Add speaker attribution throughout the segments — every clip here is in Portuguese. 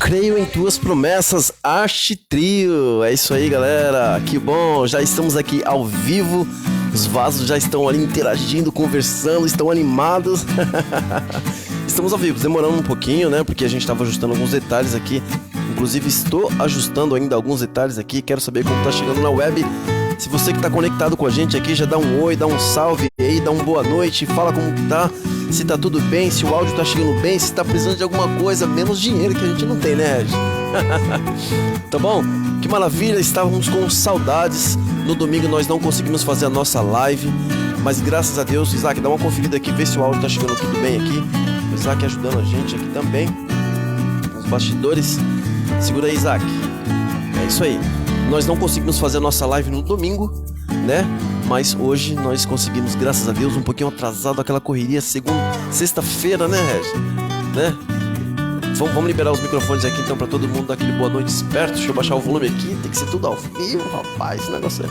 Speaker 1: Creio em tuas promessas, Arte Trio. É isso aí, galera. Que bom, já estamos aqui ao vivo. Os vasos já estão ali interagindo, conversando, estão animados. Estamos ao vivo, demorando um pouquinho, né? Porque a gente estava ajustando alguns detalhes aqui. Inclusive, estou ajustando ainda alguns detalhes aqui. Quero saber como tá chegando na web. Se você que tá conectado com a gente aqui, já dá um oi, dá um salve aí, dá uma boa noite, fala como tá, se tá tudo bem, se o áudio tá chegando bem, se tá precisando de alguma coisa, menos dinheiro que a gente não tem, né, Ed? Tá bom? Que maravilha, estávamos com saudades. No domingo nós não conseguimos fazer a nossa live, mas graças a Deus, Isaac, dá uma conferida aqui, vê se o áudio tá chegando tudo bem aqui. O Isaac ajudando a gente aqui também, nos bastidores. Segura aí, Isaac. É isso aí. Nós não conseguimos fazer a nossa live no domingo, né? Mas hoje nós conseguimos, graças a Deus, um pouquinho atrasado aquela correria, sexta-feira, né, Regis? Né? Vamos liberar os microfones aqui então pra todo mundo dar aquele boa noite esperto. Deixa eu baixar o volume aqui, tem que ser tudo ao vivo, rapaz, esse negócio é...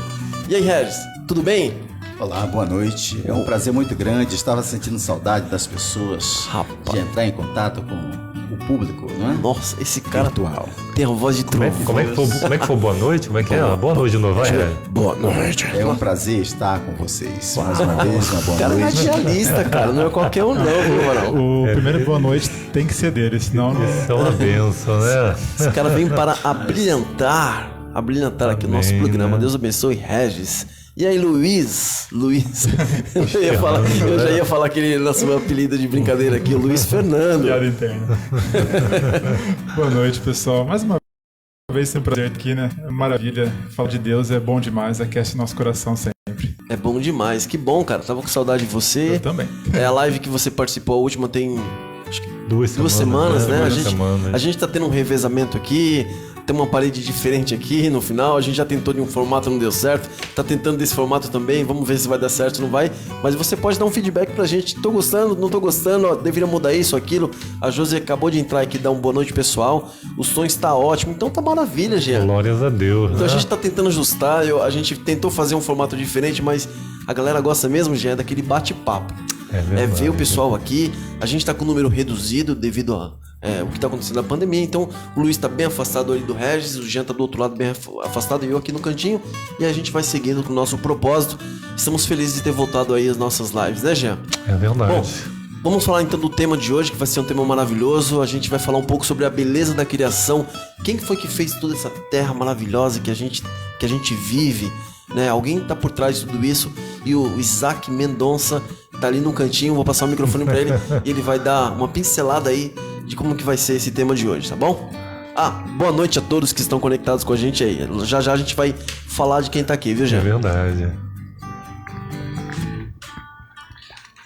Speaker 1: E aí, Regis, tudo bem?
Speaker 2: Olá, boa noite. É um prazer muito grande. Estava sentindo saudade das pessoas,
Speaker 1: rapaz,
Speaker 2: de entrar em contato com o público, não é?
Speaker 1: Nossa, esse cara
Speaker 2: virtual.
Speaker 1: Tem a voz de trovão.
Speaker 3: Como é que foi boa noite? Como é que é? Boa noite de novo, vai?
Speaker 1: Boa noite.
Speaker 2: É um prazer estar com vocês. Mais uma vez, uma boa
Speaker 1: cara
Speaker 2: noite.
Speaker 1: Cara é radialista, cara. Não é qualquer um, não, viu, Maral?
Speaker 4: O primeiro boa noite tem que ser dele, senão não...
Speaker 3: Isso é uma bênção, né?
Speaker 1: Esse cara vem para abrilhantar aqui o nosso programa. Né? Deus abençoe, Regis. E aí, Luiz, eu já ia falar aquele nosso apelido de brincadeira aqui, o Luiz Fernando.
Speaker 4: Piada interna. Boa noite, pessoal. Mais uma vez, sempre um prazer aqui, né? Maravilha. Falar de Deus é bom demais, aquece nosso coração sempre.
Speaker 1: É bom demais, que bom, cara. Tava com saudade de você.
Speaker 4: Eu também.
Speaker 1: É a live que você participou, a última tem... Acho que duas
Speaker 3: semanas,
Speaker 1: né? A gente tá tendo um revezamento aqui. Tem uma parede diferente aqui no final. A gente já tentou de um formato, não deu certo. Tá tentando desse formato também. Vamos ver se vai dar certo ou não vai. Mas você pode dar um feedback pra gente. Tô gostando, não tô gostando. Ó, deveria mudar isso, aquilo. A Josi acabou de entrar aqui, dar uma boa noite, pessoal. O som está ótimo. Então tá maravilha, Jean.
Speaker 3: Glórias a Deus.
Speaker 1: Então a gente tá tentando ajustar. A gente tentou fazer um formato diferente, mas a galera gosta mesmo, Jean, daquele bate-papo.
Speaker 3: É
Speaker 1: ver o pessoal aqui. A gente tá com um número reduzido devido a o que tá acontecendo na pandemia. Então o Luiz tá bem afastado ali do Regis, o Jean tá do outro lado bem afastado e eu aqui no cantinho. E a gente vai seguindo com o nosso propósito. Estamos felizes de ter voltado aí as nossas lives, né, Jean?
Speaker 3: É verdade.
Speaker 1: Bom, vamos falar então do tema de hoje, que vai ser um tema maravilhoso. A gente vai falar um pouco sobre a beleza da criação. Quem foi que fez toda essa terra maravilhosa que a gente vive, né? Alguém tá por trás de tudo isso. E o Isaac Mendonça tá ali no cantinho. Vou passar o microfone pra ele e ele vai dar uma pincelada aí de como que vai ser esse tema de hoje, tá bom? Boa noite a todos que estão conectados com a gente aí. Já a gente vai falar de quem tá aqui, viu, Jean?
Speaker 3: É verdade.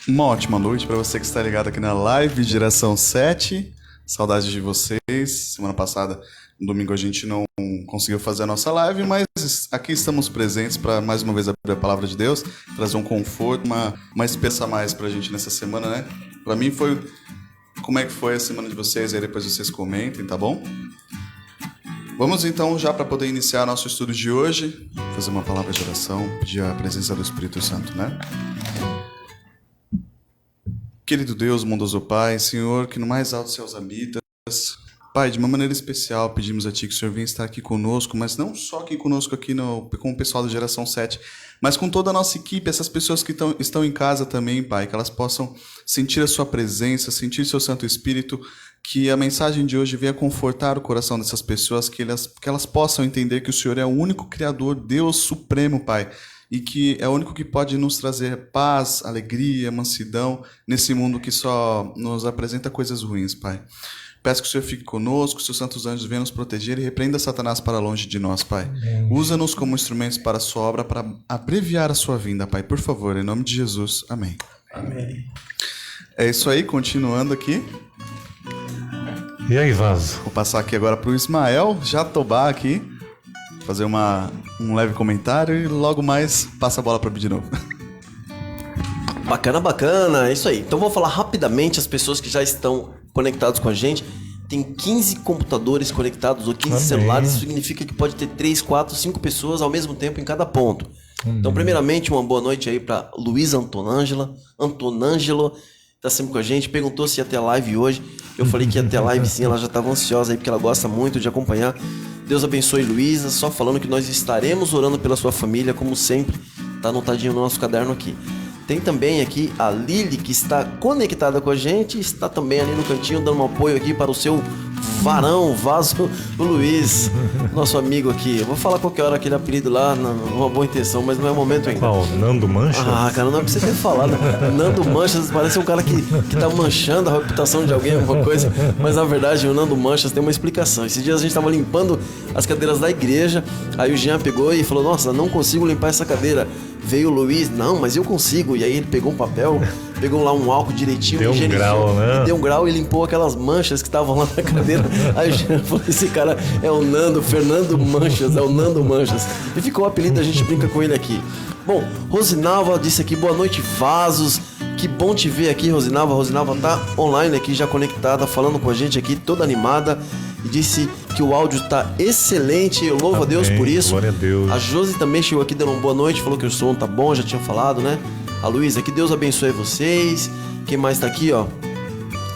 Speaker 5: Uma ótima noite para você que está ligado aqui na live Geração 7. Saudades de vocês. Semana passada, no domingo, a gente não conseguiu fazer a nossa live, mas aqui estamos presentes para mais uma vez abrir a palavra de Deus, trazer um conforto, uma esperança a mais para a gente nessa semana, né? Para mim foi... Como é que foi a semana de vocês? Aí depois vocês comentem, tá bom? Vamos então já para poder iniciar nosso estudo de hoje, fazer uma palavra de oração, pedir a presença do Espírito Santo, né? Querido Deus, bondoso Pai, Senhor, que no mais alto dos céus habitas, Pai, de uma maneira especial pedimos a Ti que o Senhor venha estar aqui conosco, mas não só aqui conosco aqui com o pessoal da Geração 7, mas com toda a nossa equipe, essas pessoas que estão em casa também, Pai, que elas possam sentir a Sua presença, sentir o Seu Santo Espírito, que a mensagem de hoje venha confortar o coração dessas pessoas, que elas possam entender que o Senhor é o único Criador, Deus Supremo, Pai, e que é o único que pode nos trazer paz, alegria, mansidão, nesse mundo que só nos apresenta coisas ruins, Pai. Peço que o Senhor fique conosco, que os seus santos anjos venham nos proteger e repreenda Satanás para longe de nós, Pai. Usa-nos como instrumentos para a sua obra, para abreviar a sua vinda, Pai. Por favor, em nome de Jesus. Amém.
Speaker 1: Amém.
Speaker 5: É isso aí, continuando aqui.
Speaker 3: E aí, Vaso?
Speaker 5: Vou passar aqui agora para o Ismael Jatobá aqui, fazer um leve comentário e logo mais passa a bola para mim de novo.
Speaker 1: Bacana, é isso aí. Então vou falar rapidamente as pessoas que já estão conectados com a gente. Tem 15 computadores conectados ou 15 celulares. Isso significa que pode ter 3, 4, 5 pessoas ao mesmo tempo em cada ponto. Então, primeiramente, uma boa noite aí para Luiz Antonângelo, tá sempre com a gente, perguntou se ia ter live hoje. Eu falei que ia ter live sim, ela já estava ansiosa aí, porque ela gosta muito de acompanhar. Deus abençoe, Luísa, só falando que nós estaremos orando pela sua família, como sempre, tá anotadinho no nosso caderno aqui. Tem também aqui a Lili, que está conectada com a gente, está também ali no cantinho, dando um apoio aqui para o seu varão, vaso, o Luiz, nosso amigo aqui. Eu vou falar qualquer hora aquele apelido lá, numa boa intenção, mas não é o momento ainda.
Speaker 3: Qual? Nando Mancha?
Speaker 1: Ah, cara, não é pra você ter falado. Nando Manchas parece um cara que tá manchando a reputação de alguém, alguma coisa. Mas na verdade, o Nando Manchas tem uma explicação. Esses dias a gente tava limpando as cadeiras da igreja. Aí o Jean pegou e falou: nossa, não consigo limpar essa cadeira. Veio o Luiz, não, mas eu consigo. E aí ele pegou um papel, pegou lá um álcool direitinho,
Speaker 3: deu um grau, né?
Speaker 1: Deu um grau e limpou aquelas manchas que estavam lá na cadeira. Aí o Jean falou: esse cara é o Nando, Fernando Manchas, é o Nando Manchas. E ficou o apelido, a gente brinca com ele aqui. Bom, Rosinalva disse aqui: boa noite, vasos. Que bom te ver aqui, Rosinalva. Rosinalva tá online aqui, já conectada, falando com a gente aqui, toda animada. E disse que o áudio tá excelente. Eu louvo a Deus por isso.
Speaker 3: Glória a Deus.
Speaker 1: A Josi também chegou aqui dando uma boa noite, falou que o som tá bom, já tinha falado, né? A Luísa, que Deus abençoe vocês. Quem mais tá aqui, ó?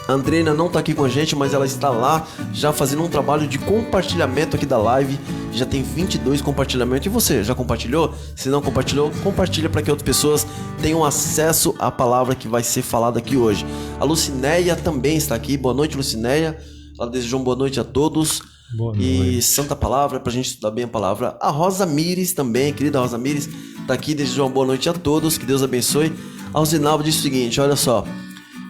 Speaker 1: A Andreina não tá aqui com a gente, mas ela está lá já fazendo um trabalho de compartilhamento aqui da live. Já tem 22 compartilhamentos. E você, já compartilhou? Se não compartilhou, compartilha para que outras pessoas tenham acesso à palavra que vai ser falada aqui hoje. A Lucinéia também está aqui. Boa noite, Lucinéia. Ela desejou uma boa noite a todos.
Speaker 3: Boa noite.
Speaker 1: E santa palavra, pra gente estudar bem a palavra. A Rosa Mires também, querida Rosa Mires, tá aqui, desejou uma boa noite a todos, que Deus abençoe. A Rosinalva disse o seguinte: olha só,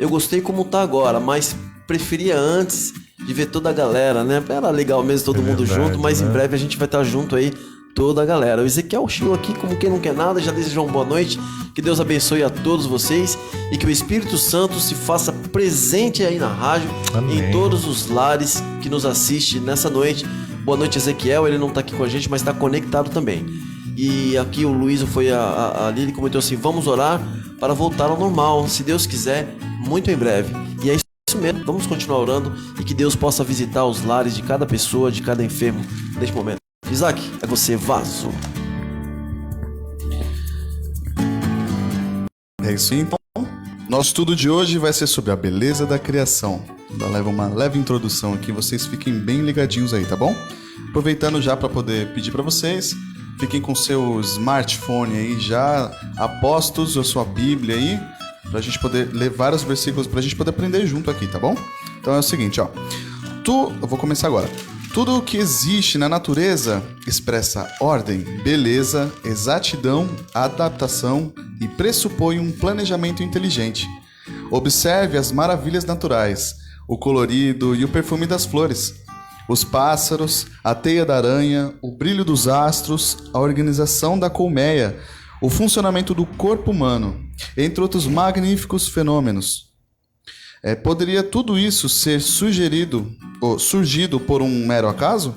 Speaker 1: eu gostei como tá agora, mas preferia antes de ver toda a galera, né? Era legal mesmo todo mundo
Speaker 3: verdade,
Speaker 1: junto, mas
Speaker 3: né?
Speaker 1: em breve a gente vai estar junto aí, toda a galera. O Ezequiel chegou aqui como quem não quer nada, já desejou uma boa noite. Que Deus abençoe a todos vocês e que o Espírito Santo se faça presente aí na rádio,
Speaker 3: Amém.
Speaker 1: em todos os lares que nos assistem nessa noite. Boa noite, Ezequiel. Ele não está aqui com a gente, mas está conectado também. E aqui o Luiz foi a Lili comentou assim: vamos orar para voltar ao normal, se Deus quiser, muito em breve. E é isso mesmo, vamos continuar orando e que Deus possa visitar os lares de cada pessoa, de cada enfermo neste momento. Isaac, é você, vaso.
Speaker 5: É isso aí, então. Nosso estudo de hoje vai ser sobre a beleza da criação. Vou levar uma leve introdução aqui, vocês fiquem bem ligadinhos aí, tá bom? Aproveitando já para poder pedir para vocês, fiquem com seu smartphone aí já apostos, a sua Bíblia aí, pra gente poder ler vários versículos, pra gente poder aprender junto aqui, tá bom? Então é o seguinte, ó. Eu vou começar agora. Tudo o que existe na natureza expressa ordem, beleza, exatidão, adaptação e pressupõe um planejamento inteligente. Observe as maravilhas naturais, o colorido e o perfume das flores, os pássaros, a teia da aranha, o brilho dos astros, a organização da colmeia, o funcionamento do corpo humano, entre outros magníficos fenômenos. Poderia tudo isso ser surgido por um mero acaso?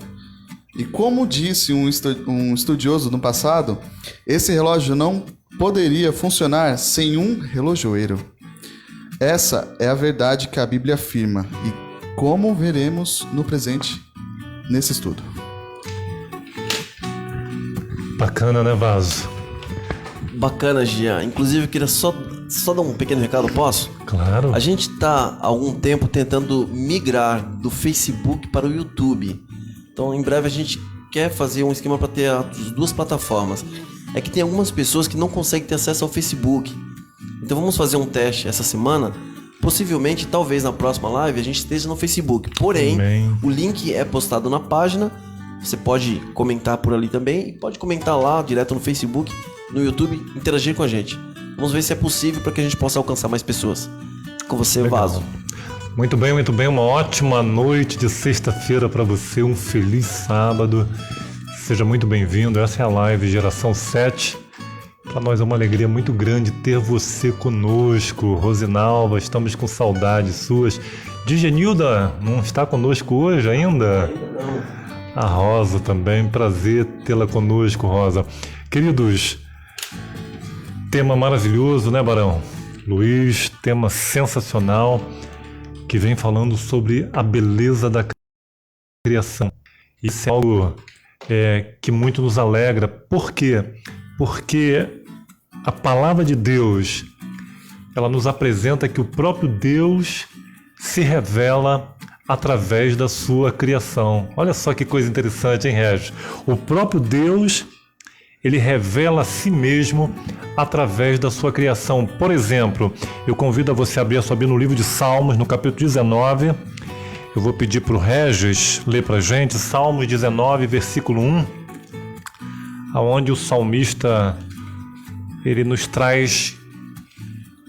Speaker 5: E como disse um estudioso no passado, esse relógio não poderia funcionar sem um relojoeiro. Essa é a verdade que a Bíblia afirma e como veremos no presente nesse estudo.
Speaker 3: Bacana, né, Vaso?
Speaker 1: Bacana, Gia. Inclusive, eu queria só dar um pequeno recado, posso?
Speaker 3: Claro.
Speaker 1: A gente está há algum tempo tentando migrar do Facebook para o YouTube. Então, em breve a gente quer fazer um esquema para ter as duas plataformas. É que tem algumas pessoas que não conseguem ter acesso ao Facebook. Então, vamos fazer um teste essa semana. Possivelmente, talvez na próxima live, a gente esteja no Facebook. Porém,
Speaker 3: Amém.
Speaker 1: o link é postado na página. Você pode comentar por ali também e pode comentar lá direto no Facebook, no YouTube, interagir com a gente. Vamos ver se é possível para que a gente possa alcançar mais pessoas. Com você,
Speaker 3: Legal.
Speaker 1: Vaso.
Speaker 3: Muito bem, muito bem. Uma ótima noite de sexta-feira para você. Um feliz sábado. Seja muito bem-vindo. Essa é a live Geração 7. Para nós é uma alegria muito grande ter você conosco. Rosinalva, estamos com saudades suas. Digenilda, não está conosco hoje ainda? A Rosa também, prazer tê-la conosco, Rosa. Queridos, tema maravilhoso, né, Barão? Luiz, tema sensacional, que vem falando sobre a beleza da criação. Isso é algo que muito nos alegra. Por quê? Porque a palavra de Deus, ela nos apresenta que o próprio Deus se revela através da sua criação. Olha só que coisa interessante, hein, Regis? O próprio Deus, ele revela a si mesmo através da sua criação. Por exemplo, eu convido a você a abrir a sua Bíblia no livro de Salmos, no capítulo 19. Eu vou pedir para o Regis ler para a gente Salmos 19, versículo 1, onde o salmista ele nos traz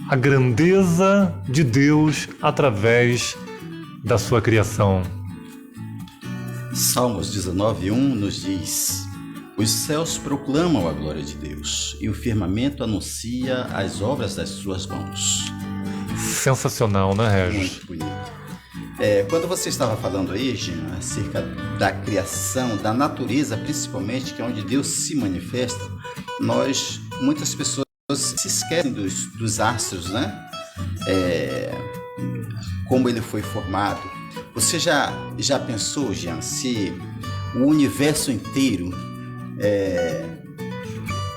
Speaker 3: a grandeza de Deus através da sua criação.
Speaker 2: Salmos 19:1 nos diz: os céus proclamam a glória de Deus e o firmamento anuncia as obras das suas mãos.
Speaker 3: Sensacional, né, Regis?
Speaker 2: Muito bonito. Quando você estava falando aí, Jean, acerca da criação, da natureza principalmente, que é onde Deus se manifesta, muitas pessoas se esquecem dos astros, né? Como ele foi formado. Você já pensou, Jean, se o universo inteiro...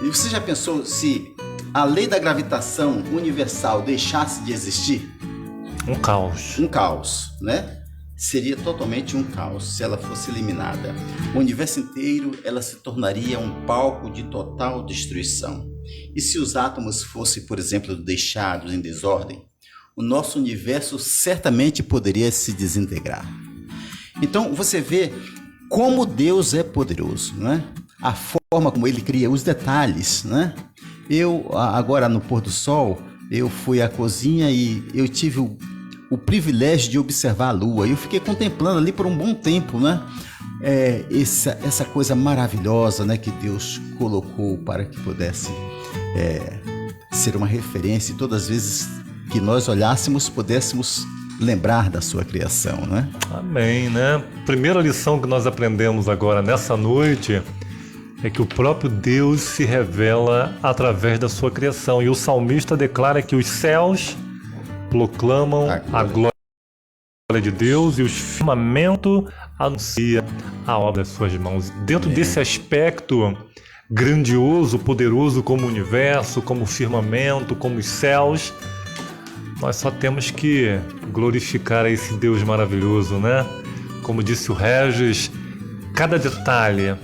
Speaker 2: Você já pensou se a lei da gravitação universal deixasse de existir?
Speaker 3: Um caos.
Speaker 2: Um caos, né? Seria totalmente um caos se ela fosse eliminada. O universo inteiro ela se tornaria um palco de total destruição. E se os átomos fossem, por exemplo, deixados em desordem, o nosso universo certamente poderia se desintegrar. Então você vê como Deus é poderoso, né? A forma como ele cria, os detalhes, né? Eu, agora no pôr do sol, eu fui à cozinha e eu tive o privilégio de observar a lua. Eu fiquei contemplando ali por um bom tempo, né? Essa coisa maravilhosa, né, que Deus colocou para que pudesse ser uma referência e todas as vezes que nós olhássemos, pudéssemos lembrar da sua criação, né?
Speaker 3: Amém, né? Primeira proclamação que nós aprendemos agora nessa noite é que o próprio Deus se revela através da sua criação. E o salmista declara que os céus proclamam a glória de Deus e os firmamentos anunciam a obra das suas mãos. Dentro desse aspecto grandioso, poderoso como o universo, como o firmamento, como os céus, nós só temos que glorificar esse Deus maravilhoso, né? Como disse o Regis, cada detalhe,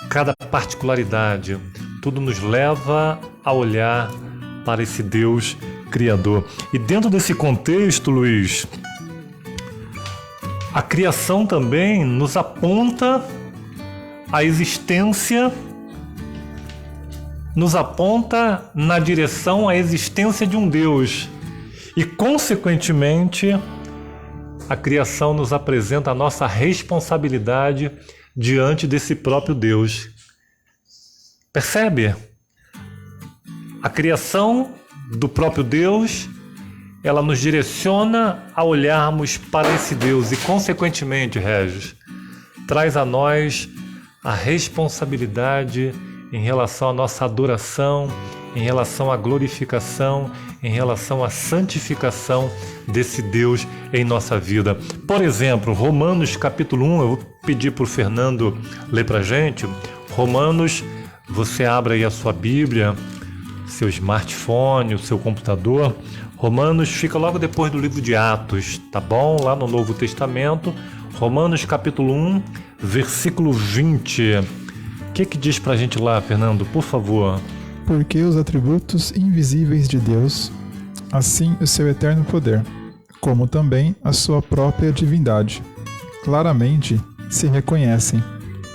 Speaker 3: cada particularidade, tudo nos leva a olhar para esse Deus Criador. E dentro desse contexto, Luiz, a criação também nos aponta a existência, nos aponta na direção à existência de um Deus. E, consequentemente, a criação nos apresenta a nossa responsabilidade diante desse próprio Deus. Percebe? A criação do próprio Deus, ela nos direciona a olharmos para esse Deus e, consequentemente, Regis, traz a nós a responsabilidade em relação à nossa adoração, em relação à glorificação, em relação à santificação desse Deus em nossa vida. Por exemplo, Romanos capítulo 1, eu vou pedir para o Fernando ler para a gente. Romanos, você abre aí a sua Bíblia, seu smartphone, o seu computador. Romanos fica logo depois do livro de Atos, tá bom? Lá no Novo Testamento. Romanos capítulo 1, versículo 20. O que diz para a gente lá, Fernando, por favor?
Speaker 4: Porque os atributos invisíveis de Deus, assim o seu eterno poder, como também a sua própria divindade, claramente se reconhecem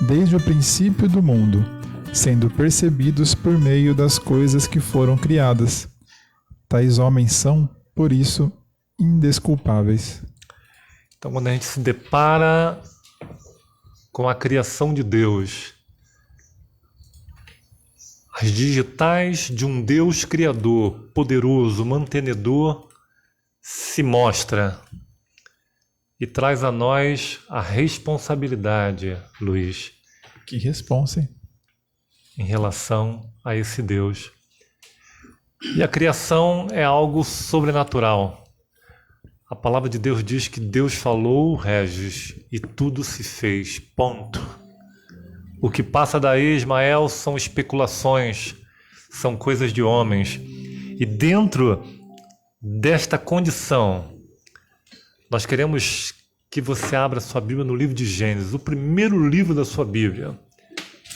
Speaker 4: desde o princípio do mundo, sendo percebidos por meio das coisas que foram criadas. Tais homens são, por isso, indesculpáveis.
Speaker 3: Então, quando a gente se depara com a criação de Deus, as digitais de um Deus criador, poderoso, mantenedor, se mostra e traz a nós a responsabilidade, Luiz.
Speaker 4: Que responsa, hein?
Speaker 3: Em relação a esse Deus. E a criação é algo sobrenatural. A palavra de Deus diz que Deus falou, Regis, e tudo se fez. Ponto. O que passa daí, Ismael, são especulações, são coisas de homens. E dentro desta condição, nós queremos que você abra sua Bíblia no livro de Gênesis, o primeiro livro da sua Bíblia.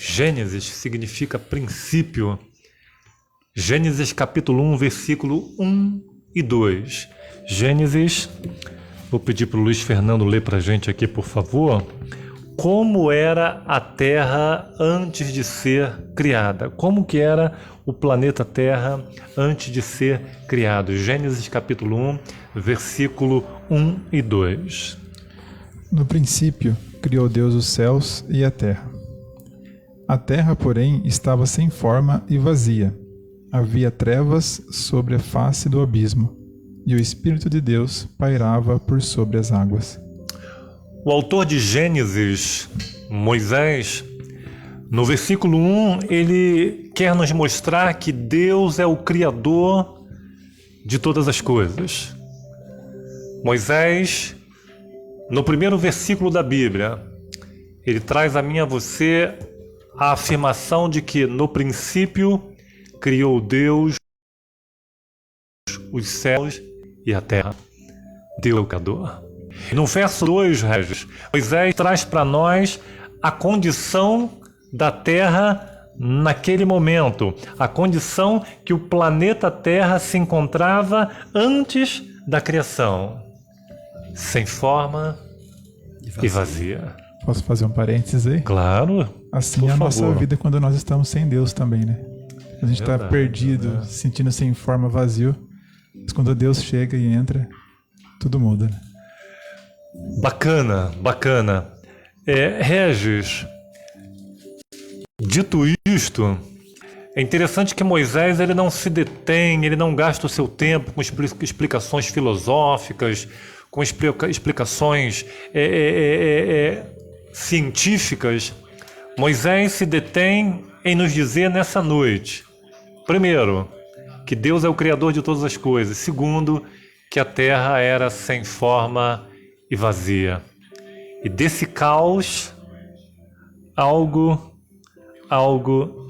Speaker 3: Gênesis significa princípio. Gênesis capítulo 1, versículo 1 e 2. Gênesis, vou pedir para o Luiz Fernando ler para a gente aqui, por favor. Como era a Terra antes de ser criada? Como que era o planeta Terra antes de ser criado? Gênesis capítulo 1, versículo 1 e 2.
Speaker 4: No princípio, criou Deus os céus e a terra. A terra, porém, estava sem forma e vazia. Havia trevas sobre a face do abismo, e o Espírito de Deus pairava por sobre as águas.
Speaker 3: O autor de Gênesis, Moisés, no versículo 1, ele quer nos mostrar que Deus é o Criador de todas as coisas. Moisés, no primeiro versículo da Bíblia, ele traz a mim e a você a afirmação de que no princípio criou Deus os céus e a terra. Deus é o Criador. No verso 2, Regis, Moisés traz para nós a condição da Terra naquele momento, a condição que o planeta Terra se encontrava antes da criação, sem forma e vazia.
Speaker 4: Posso fazer um parênteses aí?
Speaker 3: Claro.
Speaker 4: Assim é a nossa vida quando nós estamos sem Deus também, né? A gente está perdido, se sentindo sem forma, vazio. Mas quando Deus chega e entra, tudo muda, né?
Speaker 3: Bacana, bacana. Regis, dito isto, é interessante que Moisés ele não se detém, ele não gasta o seu tempo com explicações filosóficas, com explicações científicas. Moisés se detém em nos dizer nessa noite, primeiro, que Deus é o Criador de todas as coisas. Segundo, que a terra era sem forma e vazia. E desse caos, algo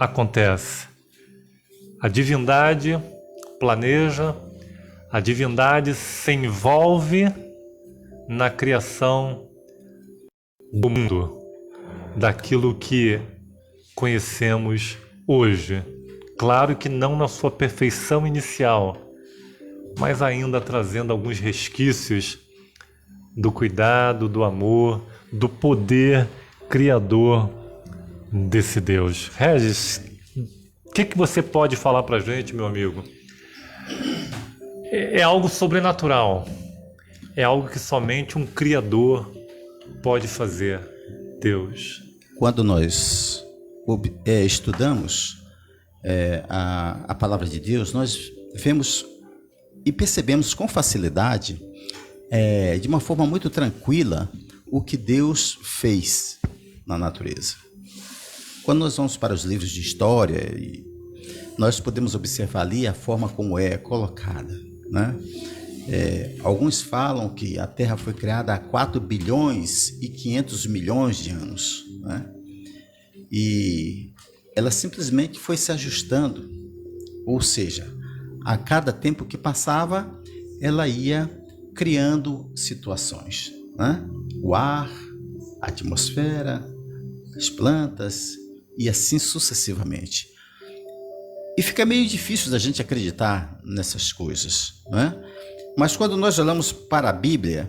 Speaker 3: acontece. A divindade planeja, a divindade se envolve na criação do mundo, daquilo que conhecemos hoje. Claro que não na sua perfeição inicial, mas ainda trazendo alguns resquícios do cuidado, do amor, do poder criador desse Deus. Regis, o que você pode falar pra gente, meu amigo? É algo sobrenatural. É algo que somente um Criador pode fazer. Deus.
Speaker 2: Quando nós estudamos a palavra de Deus, nós vemos e percebemos com facilidade, de uma forma muito tranquila, o que Deus fez na natureza. Quando nós vamos para os livros de história, nós podemos observar ali a forma como é colocada, né? Alguns falam que a Terra foi criada há 4 bilhões e 500 milhões de anos, né? E ela simplesmente foi se ajustando, ou seja, a cada tempo que passava, ela ia criando situações, né? O ar, a atmosfera, as plantas e assim sucessivamente. E fica meio difícil da gente acreditar nessas coisas, né? Mas quando nós olhamos para a Bíblia,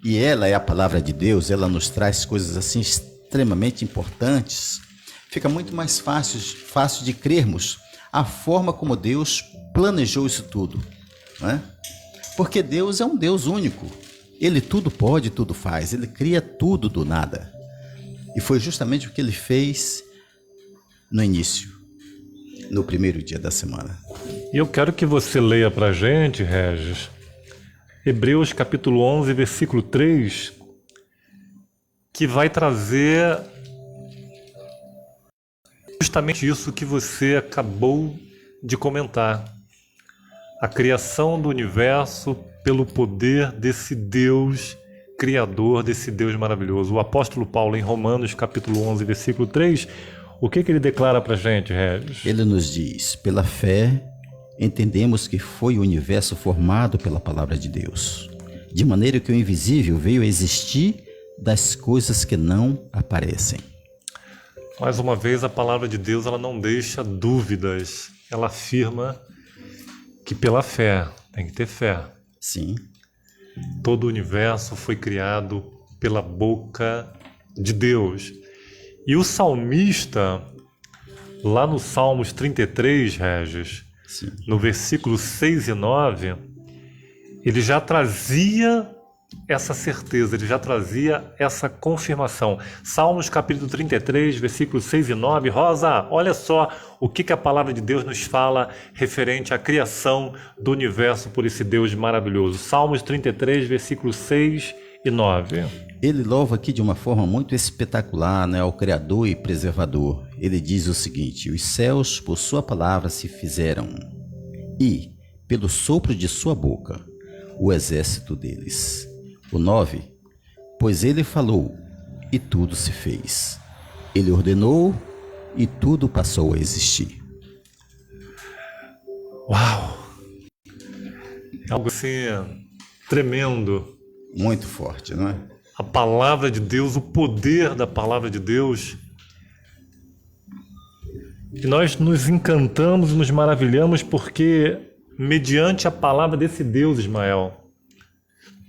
Speaker 2: e ela é a palavra de Deus, ela nos traz coisas assim extremamente importantes, fica muito mais fácil de crermos a forma como Deus planejou isso tudo, né? Porque Deus é um Deus único. Ele tudo pode, tudo faz. Ele cria tudo do nada. E foi justamente o que ele fez no início, no primeiro dia da semana.
Speaker 3: E eu quero que você leia para a gente, Regis, Hebreus capítulo 11, versículo 3, que vai trazer justamente isso que você acabou de comentar. A criação do universo pelo poder desse Deus criador, desse Deus maravilhoso. O apóstolo Paulo, em Romanos capítulo 11, versículo 3, o que ele declara para a gente, Regis?
Speaker 2: Ele nos diz, pela fé, entendemos que foi o universo formado pela palavra de Deus, de maneira que o invisível veio a existir das coisas que não aparecem.
Speaker 3: Mais uma vez, a palavra de Deus ela não deixa dúvidas. Ela afirma que pela fé, tem que ter fé.
Speaker 2: Sim,
Speaker 3: Todo o universo foi criado pela boca de Deus. E o salmista, lá no Salmos 33, Regis,
Speaker 2: sim.
Speaker 3: no versículo 6 e 9, ele já trazia essa certeza, ele já trazia essa confirmação. Salmos capítulo 33, versículos 6 e 9. Rosa, olha só o que a palavra de Deus nos fala referente à criação do universo por esse Deus maravilhoso. Salmos 33, versículos 6 e 9.
Speaker 2: Ele louva aqui de uma forma muito espetacular, né, ao Criador e Preservador. Ele diz o seguinte: os céus por sua palavra se fizeram, e, pelo sopro de sua boca, o exército deles. O 9, pois ele falou, e tudo se fez. Ele ordenou, e tudo passou a existir.
Speaker 3: Uau! É algo assim tremendo.
Speaker 2: Muito forte, não é?
Speaker 3: A palavra de Deus, o poder da palavra de Deus. E nós nos encantamos e nos maravilhamos porque, mediante a palavra desse Deus, Ismael,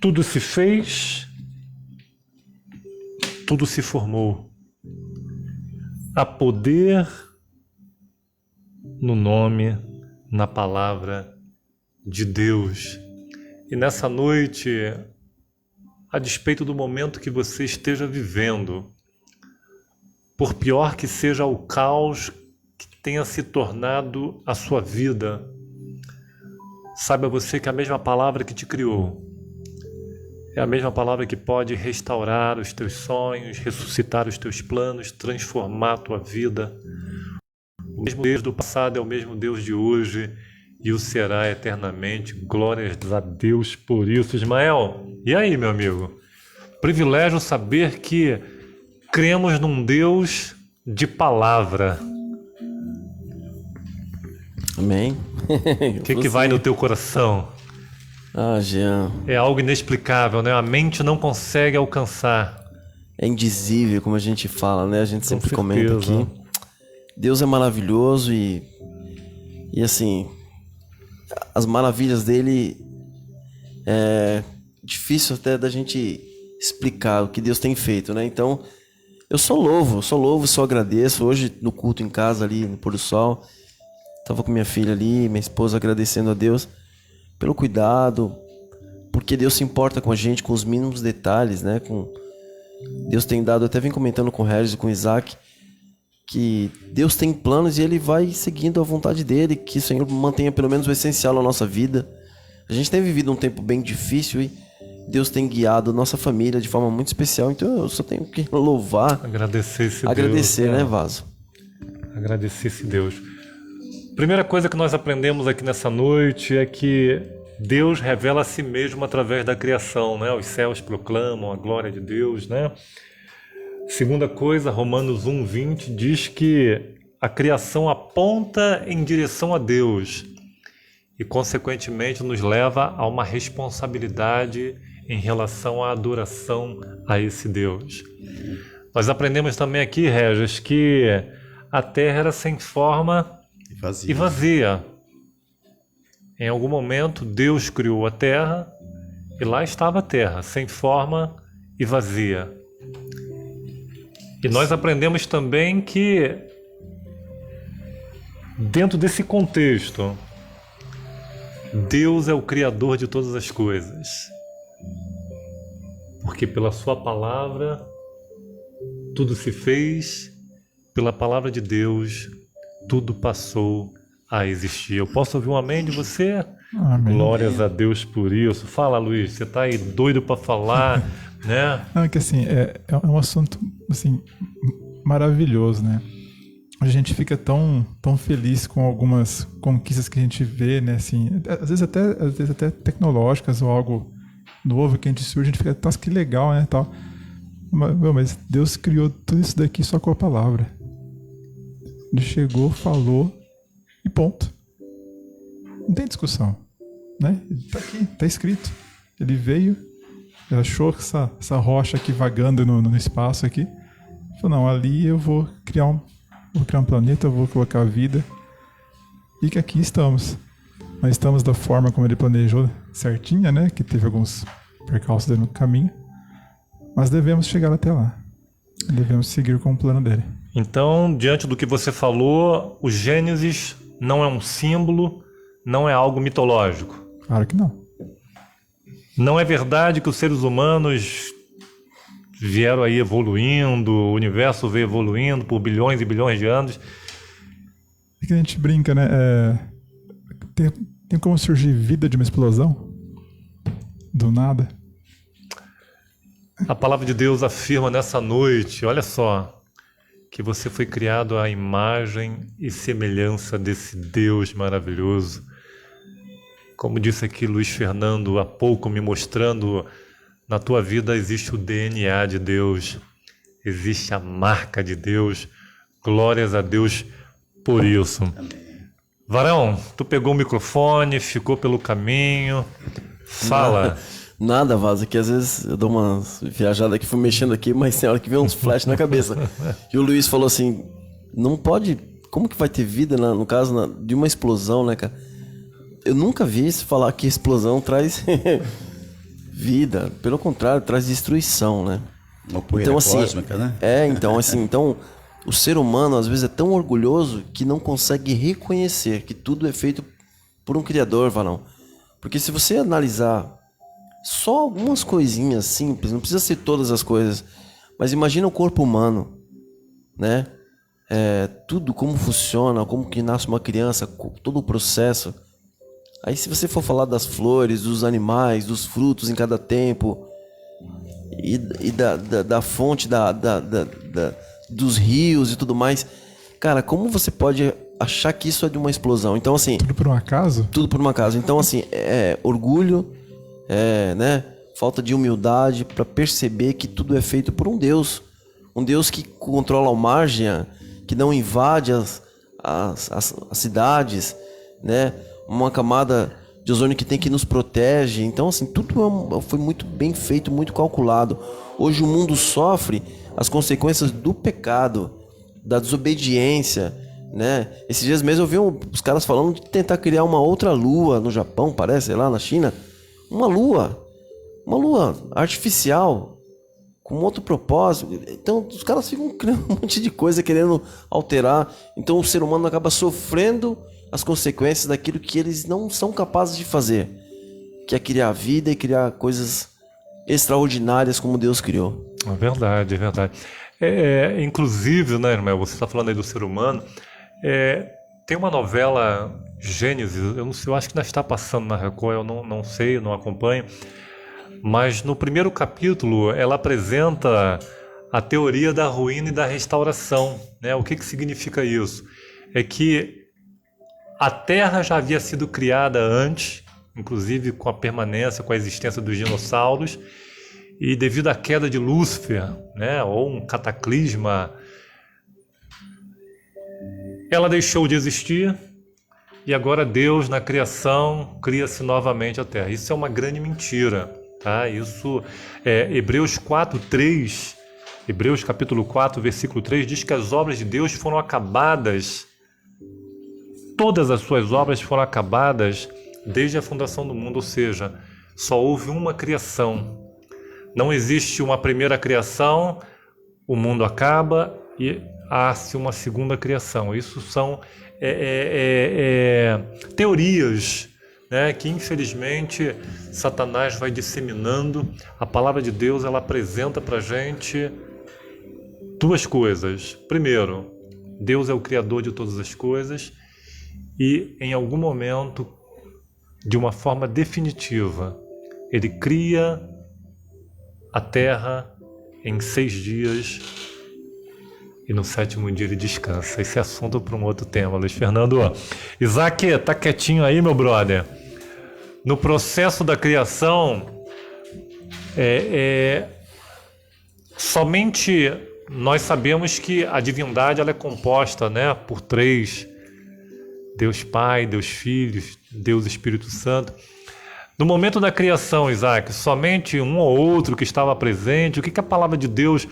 Speaker 3: tudo se fez, tudo se formou. Há poder no nome, na palavra de Deus. E nessa noite, a despeito do momento que você esteja vivendo, por pior que seja o caos que tenha se tornado a sua vida, saiba você que a mesma palavra que te criou é a mesma palavra que pode restaurar os teus sonhos, ressuscitar os teus planos, transformar a tua vida. O mesmo Deus do passado é o mesmo Deus de hoje e o será eternamente. Glórias a Deus por isso. Ismael, e aí, meu amigo? Privilégio saber que cremos num Deus de palavra.
Speaker 1: Amém.
Speaker 3: O que vai no teu coração?
Speaker 1: Ah, Jean.
Speaker 3: É algo inexplicável, né? A mente não consegue alcançar.
Speaker 1: É indizível, como a gente fala, né? A gente sempre
Speaker 3: Com
Speaker 1: comenta
Speaker 3: certeza.
Speaker 1: aqui. Deus é maravilhoso e assim, as maravilhas dele é difícil até da gente explicar o que Deus tem feito, né? Então, eu só louvo, só agradeço. Hoje no culto em casa ali no pôr do sol, tava com minha filha ali, minha esposa, agradecendo a Deus pelo cuidado, porque Deus se importa com a gente, com os mínimos detalhes, né? Deus tem dado, eu até vem comentando com o Regis e com o Isaac, que Deus tem planos e Ele vai seguindo a vontade dEle, que o Senhor mantenha pelo menos o essencial na nossa vida. A gente tem vivido um tempo bem difícil e Deus tem guiado nossa família de forma muito especial, então eu só tenho que louvar,
Speaker 3: Agradecer esse
Speaker 1: agradecer,
Speaker 3: Deus,
Speaker 1: né, Vaso?
Speaker 3: Agradecer esse Deus. Primeira coisa que nós aprendemos aqui nessa noite é que Deus revela a si mesmo através da criação, né? Os céus proclamam a glória de Deus, né? Segunda coisa, Romanos 1:20 diz que a criação aponta em direção a Deus e, consequentemente, nos leva a uma responsabilidade em relação à adoração a esse Deus. Nós aprendemos também aqui, Regis, que a terra era sem forma e vazia. Em algum momento, Deus criou a terra e lá estava a terra, sem forma e vazia. E nós aprendemos também que, dentro desse contexto, Deus é o Criador de todas as coisas. Porque pela sua palavra, tudo se fez, pela palavra de Deus, tudo passou a existir. Eu posso ouvir um amém de você?
Speaker 4: Amém.
Speaker 3: Glórias a Deus por isso. Fala, Luiz, você tá aí doido para falar, né?
Speaker 4: Não, é que assim, é um assunto assim, maravilhoso, né? A gente fica tão feliz com algumas conquistas que a gente vê, né? Assim, às vezes até tecnológicas ou algo novo que a gente surge, a gente fica, nossa, que legal, né? Tal. Mas Deus criou tudo isso daqui só com a palavra. Ele chegou, falou e ponto. Não tem discussão, né? Tá aqui, tá escrito. Ele veio, ele achou essa rocha aqui vagando no espaço aqui. Falou, não, ali eu vou criar um planeta, eu vou colocar a vida. E que aqui estamos. Nós estamos da forma como ele planejou, certinha, né? Que teve alguns percalços no caminho. Mas devemos chegar até lá. Devemos seguir com o plano dele.
Speaker 3: Então, diante do que você falou, o Gênesis não é um símbolo, não é algo mitológico.
Speaker 4: Claro que não.
Speaker 3: Não é verdade que os seres humanos vieram aí evoluindo, o universo veio evoluindo por bilhões e bilhões de anos.
Speaker 4: É que a gente brinca, né? Tem como surgir vida de uma explosão? Do nada?
Speaker 3: A palavra de Deus afirma nessa noite, olha só, que você foi criado à imagem e semelhança desse Deus maravilhoso. Como disse aqui Luiz Fernando há pouco, me mostrando, na tua vida existe o DNA de Deus, existe a marca de Deus. Glórias a Deus por isso. Varão, tu pegou o microfone, ficou pelo caminho, fala.
Speaker 1: Nada, Vaza, que às vezes eu dou uma viajada aqui, fui mexendo aqui, mas tem hora que vem uns flash na cabeça. E o Luiz falou assim, não pode, como que vai ter vida, no caso, de uma explosão, né, cara? Eu nunca vi se falar que explosão traz vida, pelo contrário, traz destruição, né?
Speaker 2: Uma poeira cósmica, né?
Speaker 1: Então, o ser humano às vezes é tão orgulhoso que não consegue reconhecer que tudo é feito por um Criador, Varão. Porque se você analisar só algumas coisinhas simples, não precisa ser todas as coisas, mas imagina o corpo humano, né? Tudo como funciona, como que nasce uma criança, todo o processo. Aí se você for falar das flores, dos animais, dos frutos em cada tempo, e da fonte dos rios e tudo mais, cara, como você pode achar que isso é de uma explosão? Então assim...
Speaker 4: Tudo por um acaso?
Speaker 1: Tudo por um acaso. Então assim, orgulho... né? Falta de humildade para perceber que tudo é feito por um Deus que controla a margem, que não invade as cidades, né? Uma camada de ozônio que nos protege. Então assim, tudo foi muito bem feito, muito calculado. Hoje o mundo sofre as consequências do pecado, da desobediência, né? Esses dias mesmo eu vi os caras falando de tentar criar uma outra lua no Japão, parece, sei lá, na China. Uma lua artificial, com outro propósito. Então os caras ficam criando um monte de coisa, querendo alterar. Então o ser humano acaba sofrendo as consequências daquilo que eles não são capazes de fazer, que é criar vida e criar coisas extraordinárias como Deus criou.
Speaker 3: É verdade, é verdade. Inclusive, né, irmão, você está falando aí do ser humano, tem uma novela Gênesis, eu não sei, eu acho que ainda está passando na Record, eu não sei, não acompanho, mas no primeiro capítulo ela apresenta a teoria da ruína e da restauração, né? O que significa isso? É que a Terra já havia sido criada antes, inclusive com a permanência, com a existência dos dinossauros, e devido à queda de Lúcifer, né, ou um cataclisma, ela deixou de existir e agora Deus, na criação, cria-se novamente a Terra. Isso é uma grande mentira, tá? Isso Hebreus 4:3, Hebreus capítulo 4, versículo 3, diz que as obras de Deus foram acabadas, todas as suas obras foram acabadas desde a fundação do mundo, ou seja, só houve uma criação. Não existe uma primeira criação, o mundo acaba e há-se uma segunda criação. Isso são teorias, né, que infelizmente Satanás vai disseminando. A palavra de Deus, ela apresenta para a gente duas coisas. Primeiro, Deus é o Criador de todas as coisas e em algum momento, de uma forma definitiva, Ele cria a Terra em 6 dias e no 7º dia Ele descansa. Esse é assunto para um outro tema, Luiz Fernando. Isaac, tá quietinho aí, meu brother? No processo da criação, somente nós sabemos que a divindade ela é composta, né, por 3 Deus Pai, Deus Filho, Deus Espírito Santo. No momento da criação, Isaac, somente um ou outro que estava presente, o que a palavra de Deus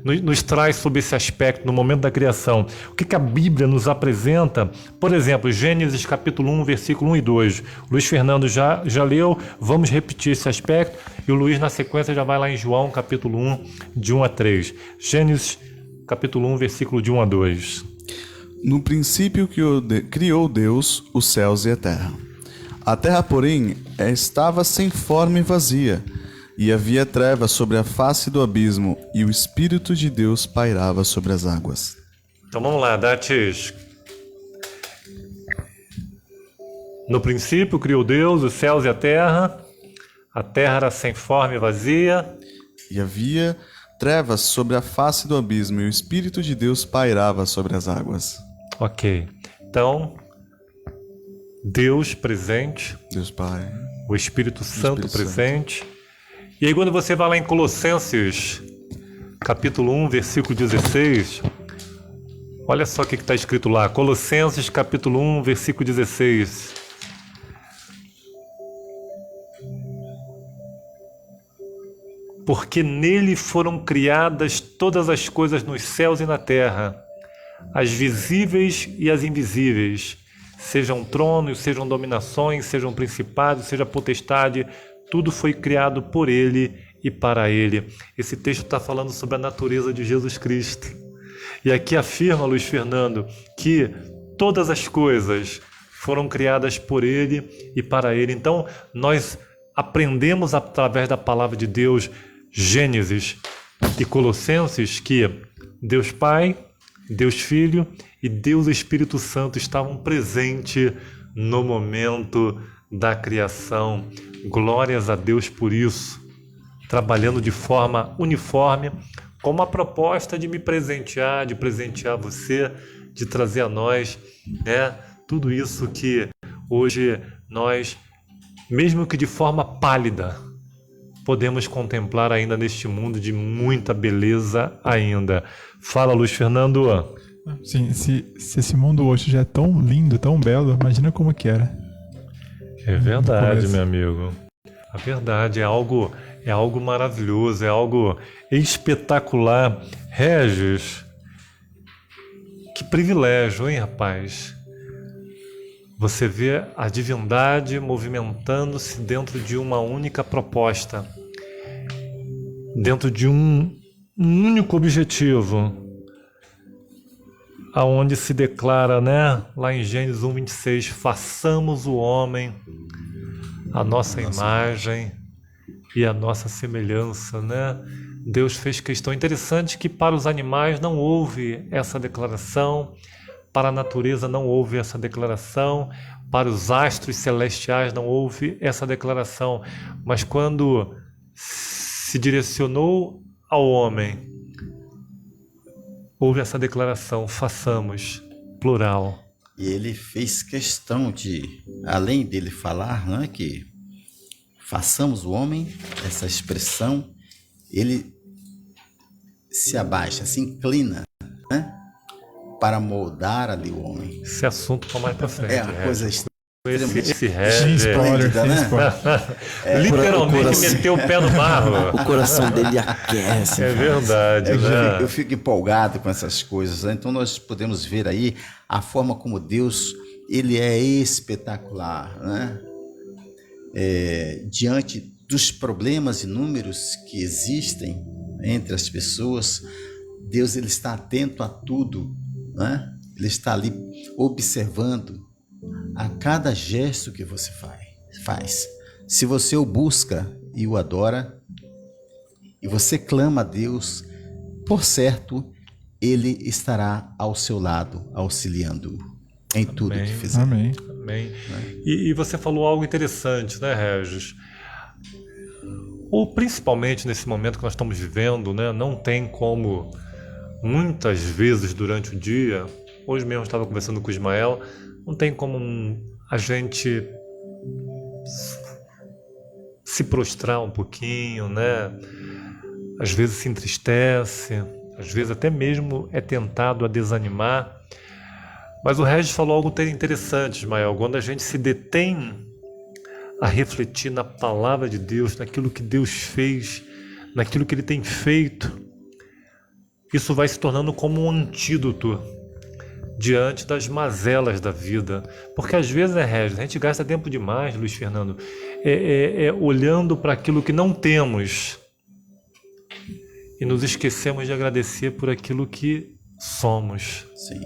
Speaker 3: nos traz sobre esse aspecto no momento da criação? O que a Bíblia nos apresenta? Por exemplo, Gênesis capítulo 1, versículo 1 e 2. O Luiz Fernando já leu, vamos repetir esse aspecto, e o Luiz na sequência já vai lá em João capítulo 1, de 1 a 3. Gênesis capítulo 1, versículo de 1 a 2.
Speaker 5: No princípio criou Deus os céus e a terra. A terra, porém, estava sem forma e vazia, e havia trevas sobre a face do abismo, e o Espírito de Deus pairava sobre as águas.
Speaker 3: Então vamos lá, Datis. No princípio criou Deus os céus e a terra era sem forma e vazia.
Speaker 5: E havia trevas sobre a face do abismo, e o Espírito de Deus pairava sobre as águas.
Speaker 3: Ok, então, Deus presente,
Speaker 5: Deus Pai,
Speaker 3: o Espírito Santo
Speaker 5: Espírito
Speaker 3: presente. E aí quando você vai lá em Colossenses, capítulo 1, versículo 16, olha só o que está escrito lá, Colossenses, capítulo 1, versículo 16. Porque nele foram criadas todas as coisas nos céus e na terra, as visíveis e as invisíveis, sejam tronos, sejam dominações, sejam principados, seja potestade, tudo foi criado por ele e para ele. Esse texto está falando sobre a natureza de Jesus Cristo. E aqui afirma, Luiz Fernando, que todas as coisas foram criadas por ele e para ele. Então, nós aprendemos através da palavra de Deus, Gênesis e Colossenses, que Deus Pai, Deus Filho e Deus Espírito Santo estavam presentes no momento da criação. Glórias a Deus por isso, trabalhando de forma uniforme, com uma proposta de me presentear, de presentear você, de trazer a nós, né, tudo isso que hoje nós, mesmo que de forma pálida, podemos contemplar ainda neste mundo de muita beleza ainda. Fala, Luiz Fernando.
Speaker 4: Sim, se esse mundo hoje já é tão lindo, tão belo, imagina como que era.
Speaker 3: É verdade, meu amigo. A verdade é algo maravilhoso, é algo espetacular. Regis, que privilégio, hein, rapaz? Você vê a divindade movimentando-se dentro de uma única proposta, dentro de um único objetivo, aonde se declara, né, lá em Gênesis 1:26, façamos o homem a nossa imagem e a nossa semelhança, né? Deus fez questão. Interessante que para os animais não houve essa declaração, para a natureza não houve essa declaração, para os astros celestiais não houve essa declaração, mas quando se direcionou ao homem, houve essa declaração, façamos, plural.
Speaker 2: E ele fez questão de, além dele falar, né, que façamos o homem, essa expressão, ele se abaixa, se inclina, né, para moldar ali o homem.
Speaker 3: Esse assunto para mais para frente.
Speaker 2: É uma coisa extremamente
Speaker 3: esse Regis,
Speaker 2: esplêndida, né?
Speaker 3: Literalmente meteu o pé no barro.
Speaker 1: O coração dele aquece.
Speaker 3: É verdade, né?
Speaker 2: Eu fico empolgado com essas coisas, né? Então nós podemos ver aí a forma como Deus, ele é espetacular, né? Diante dos problemas inúmeros que existem entre as pessoas, Deus, ele está atento a tudo, né? Ele está ali observando a cada gesto que você faz. Se você o busca e o adora, e você clama a Deus, por certo, ele estará ao seu lado, auxiliando em tudo que fizer.
Speaker 4: Amém.
Speaker 3: Amém. E você falou algo interessante, né, Regis? Ou principalmente nesse momento que nós estamos vivendo, né, não tem como, muitas vezes durante o dia, hoje mesmo eu estava conversando com o Ismael, não tem como a gente se prostrar um pouquinho, né? Às vezes se entristece, às vezes até mesmo é tentado a desanimar, Mas o Regis falou algo interessante, Ismael. Quando a gente se detém a refletir na palavra de Deus, naquilo que Deus fez, naquilo que Ele tem feito, isso vai se tornando como um antídoto diante das mazelas da vida. Porque às vezes, Regis, a gente gasta tempo demais, Luiz Fernando, olhando para aquilo que não temos e nos esquecemos de agradecer por aquilo que somos.
Speaker 2: Sim.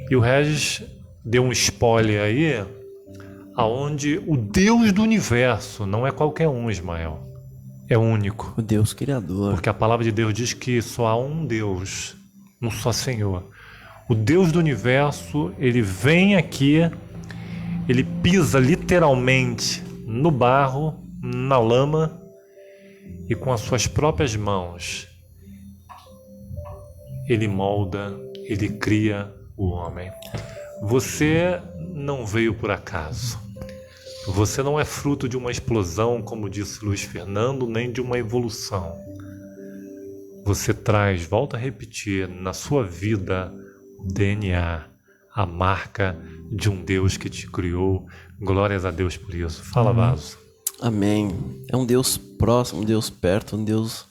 Speaker 3: E o Regis deu um spoiler aí, aonde o Deus do universo não é qualquer um, Ismael, é único.
Speaker 1: O Deus Criador.
Speaker 3: Porque a palavra de Deus diz que só há um Deus, um só Senhor. O Deus do universo, ele vem aqui, ele pisa literalmente no barro, na lama, e com as suas próprias mãos, ele molda, ele cria o homem. Você não veio por acaso. Você não é fruto de uma explosão, como disse Luiz Fernando, nem de uma evolução. Você traz, volta a repetir, na sua vida o DNA, a marca de um Deus que te criou. Glórias a Deus por isso. Fala, Vaso.
Speaker 1: Amém. É um Deus próximo, um Deus perto, um Deus...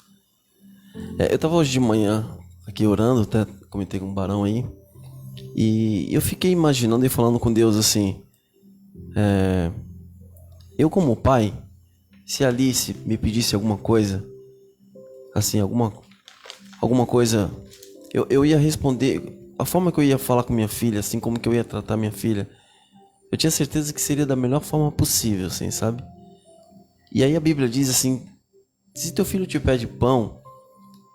Speaker 1: eu estava hoje de manhã aqui orando, até comentei com o Barão aí, e eu fiquei imaginando e falando com Deus assim, eu como pai, se a Alice me pedisse alguma coisa, assim, alguma coisa, eu ia responder, a forma que eu ia falar com minha filha, assim, como que eu ia tratar minha filha, eu tinha certeza que seria da melhor forma possível, assim, sabe? E aí a Bíblia diz assim, se teu filho te pede pão,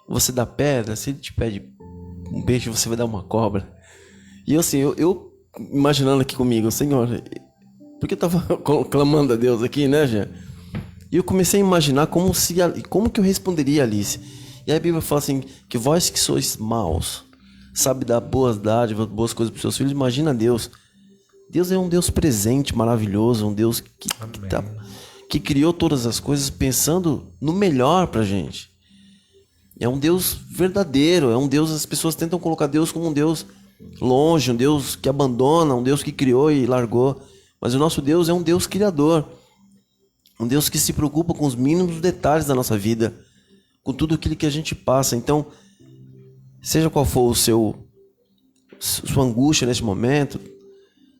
Speaker 1: você dá pedra, se ele te pede um peixe, você vai dar uma cobra. E eu assim, eu imaginando aqui comigo, Senhor, porque eu tava clamando a Deus aqui, né, Jean? E eu comecei a imaginar como que eu responderia a Alice. E aí a Bíblia fala assim, que vós que sois maus, sabe dar boas dádivas, boas coisas para os seus filhos, imagina Deus. Deus é um Deus presente, maravilhoso, um Deus que criou todas as coisas pensando no melhor pra gente. É um Deus verdadeiro, é um Deus, as pessoas tentam colocar Deus como um Deus longe, um Deus que abandona, um Deus que criou e largou. Mas o nosso Deus é um Deus criador, um Deus que se preocupa com os mínimos detalhes da nossa vida, com tudo aquilo que a gente passa. Então, seja qual for sua angústia nesse momento,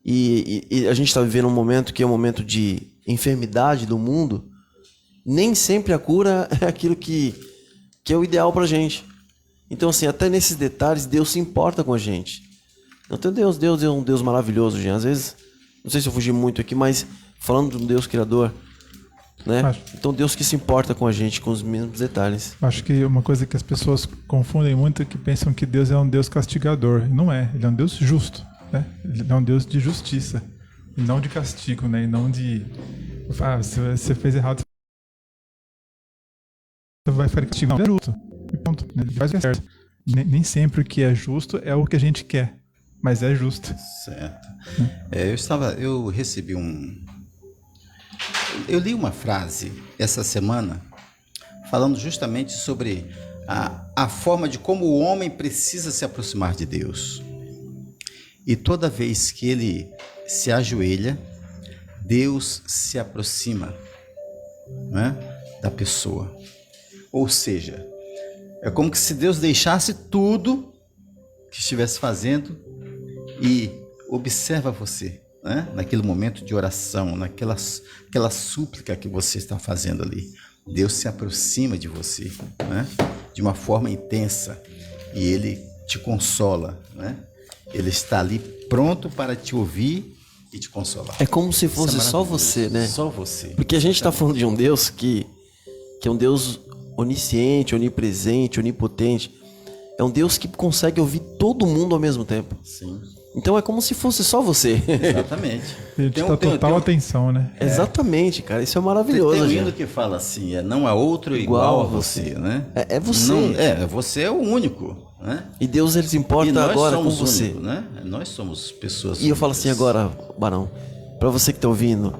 Speaker 1: e a gente está vivendo um momento que é um momento de enfermidade do mundo, nem sempre a cura é aquilo que é o ideal pra gente. Então assim, até nesses detalhes Deus se importa com a gente. Então Deus é um Deus maravilhoso, gente. Às vezes, não sei se eu fugi muito aqui, mas falando de um Deus criador, né? Então Deus que se importa com a gente, com os mínimos detalhes.
Speaker 4: Acho que uma coisa que as pessoas confundem muito é que pensam que Deus é um Deus castigador. Não é, ele é um Deus justo, né? Ele é um Deus de justiça, e não de castigo, né? E não de... se você fez errado, você vai ficar castigo. Não, é justo. E ponto. Ele faz o que é certo. Nem sempre o que é justo é o que a gente quer, mas é justo.
Speaker 2: Certo. Eu recebi eu li uma frase essa semana falando justamente sobre a forma de como o homem precisa se aproximar de Deus. E toda vez que ele se ajoelha, Deus se aproxima, né, da pessoa. Ou seja, é como que se Deus deixasse tudo que estivesse fazendo e observa você, né, naquele momento de oração, aquela súplica que você está fazendo ali. Deus se aproxima de você, né, de uma forma intensa, e Ele te consola, né? Ele está ali pronto para te ouvir e te consolar.
Speaker 1: É como se fosse só você, né?
Speaker 2: Só você.
Speaker 1: Porque a gente está falando de um Deus que é um Deus onisciente, onipresente, onipotente. É um Deus que consegue ouvir todo mundo ao mesmo tempo.
Speaker 2: Sim.
Speaker 1: Então é como se fosse só você.
Speaker 2: Exatamente.
Speaker 4: Ele te dá total atenção, né?
Speaker 1: Exatamente, cara. Isso é maravilhoso.
Speaker 2: Tem um hino que fala assim, não há outro igual a você, né?
Speaker 1: É você.
Speaker 2: Você é o único, né?
Speaker 1: E Deus, ele se importa agora com você.
Speaker 2: Único, né? Nós somos pessoas.
Speaker 1: E eu falo assim agora, Barão, para você que está ouvindo,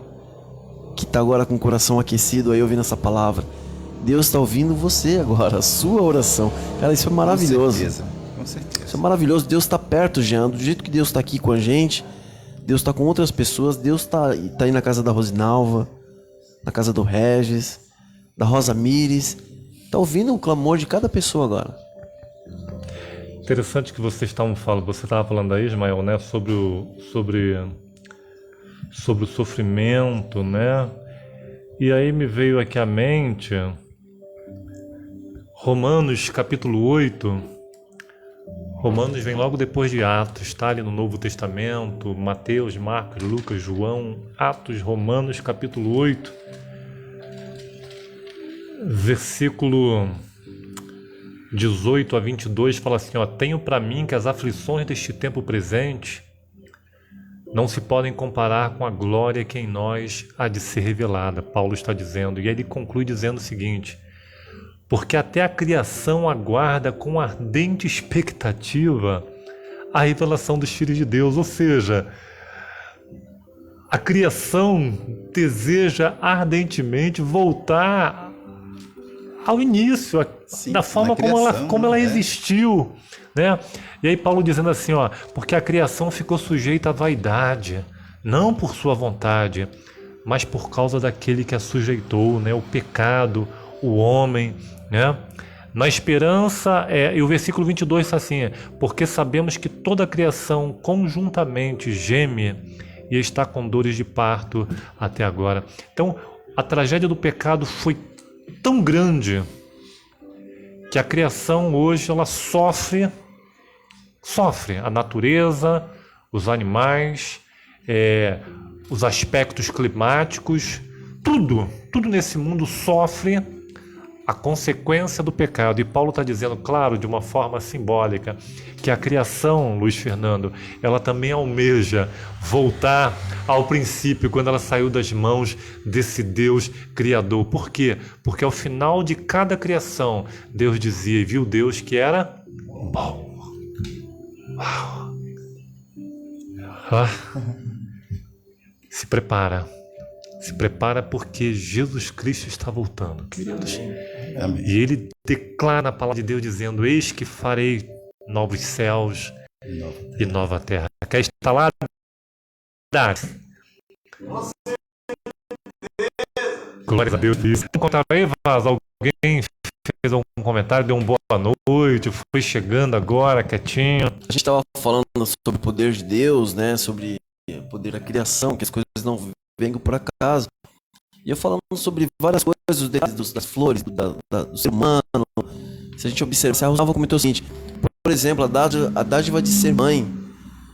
Speaker 1: que está agora com o coração aquecido aí ouvindo essa palavra, Deus está ouvindo você agora, a sua oração. Cara, isso é maravilhoso.
Speaker 2: Com certeza.
Speaker 1: Isso é maravilhoso. Deus está perto, Jean. Do jeito que Deus está aqui com a gente, Deus está com outras pessoas. Deus tá aí na casa da Rosinalva, na casa do Regis, da Rosa Mires. Tá ouvindo o clamor de cada pessoa agora.
Speaker 3: Interessante que vocês estavam falando, você estava falando aí, Ismael, né, sobre o sofrimento, né? E aí me veio aqui à mente Romanos capítulo 8. Romanos vem logo depois de Atos, está ali no Novo Testamento, Mateus, Marcos, Lucas, João, Atos, Romanos capítulo 8, versículo 18 a 22, fala assim, ó: tenho para mim que as aflições deste tempo presente não se podem comparar com a glória que em nós há de ser revelada. Paulo está dizendo, e ele conclui dizendo o seguinte: porque até a criação aguarda com ardente expectativa a revelação dos filhos de Deus. Ou seja, a criação deseja ardentemente voltar ao início,
Speaker 2: Sim,
Speaker 3: da forma como ela existiu, né? E aí Paulo dizendo assim, ó: porque a criação ficou sujeita à vaidade, não por sua vontade, mas por causa daquele que a sujeitou, né? O pecado, o homem, né? Na esperança, e o versículo 22 está assim: porque sabemos que toda a criação conjuntamente geme e está com dores de parto até agora. Então, a tragédia do pecado foi tão grande que a criação hoje ela sofre a natureza, os animais, os aspectos climáticos, tudo nesse mundo sofre a consequência do pecado. E Paulo está dizendo, claro, de uma forma simbólica, que a criação, Luiz Fernando, ela também almeja voltar ao princípio, quando ela saiu das mãos desse Deus Criador. Por quê? Porque ao final de cada criação, Deus dizia, e viu Deus que era bom. Uau. Se prepara porque Jesus Cristo está voltando, queridos.
Speaker 2: Amém.
Speaker 3: E ele declara a palavra de Deus dizendo: eis que farei novos céus e nova terra. Quer estar lá? Glória a Deus. Encontrar aí, Vaz, alguém fez algum comentário, deu uma boa noite, foi chegando agora, quietinho.
Speaker 1: A gente estava falando sobre o poder de Deus, né? Sobre o poder da criação, que as coisas não venham por acaso. E eu falando sobre várias coisas, os detalhes das flores, do ser humano. Se a gente observar, a Rosalva comentou o seguinte: por exemplo, a dádiva de ser mãe.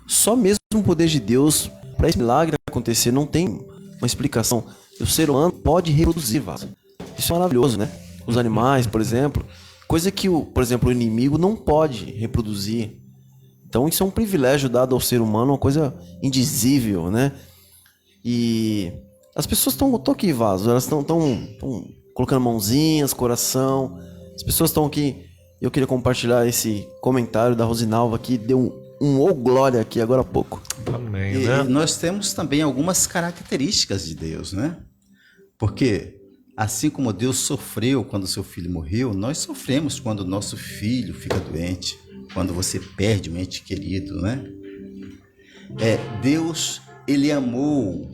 Speaker 1: Só mesmo o poder de Deus para esse milagre acontecer não tem uma explicação. O ser humano pode reproduzir, Vaso. Isso é maravilhoso, né? Os animais, por exemplo, coisa que por exemplo, o inimigo não pode reproduzir. Então isso é um privilégio dado ao ser humano, uma coisa indizível, né? E as pessoas estão aqui, Vaso, elas estão colocando mãozinhas, coração. As pessoas estão aqui. Eu queria compartilhar esse comentário da Rosinalva que deu um glória aqui agora há pouco.
Speaker 3: Amém,
Speaker 2: E
Speaker 3: né?
Speaker 2: nós temos também algumas características de Deus, né? Porque assim como Deus sofreu quando seu filho morreu, nós sofremos quando nosso filho fica doente, quando você perde um ente querido, né? Deus, ele amou,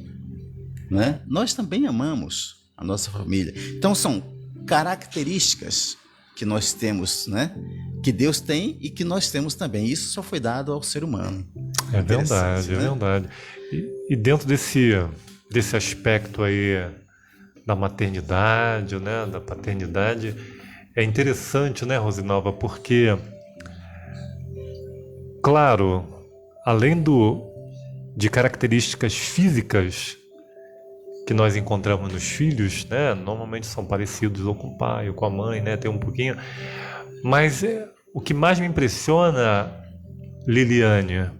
Speaker 2: né? Nós também amamos a nossa família. Então são características que nós temos, né? Que Deus tem e que nós temos também. Isso só foi dado ao ser humano.
Speaker 3: É verdade,
Speaker 2: né?
Speaker 3: é verdade. E dentro desse aspecto aí da maternidade, né, da paternidade, é interessante, né, Rosinalva, porque, claro, além de características físicas que nós encontramos nos filhos, né, normalmente são parecidos ou com o pai ou com a mãe, né, tem um pouquinho, mas o que mais me impressiona, Liliane,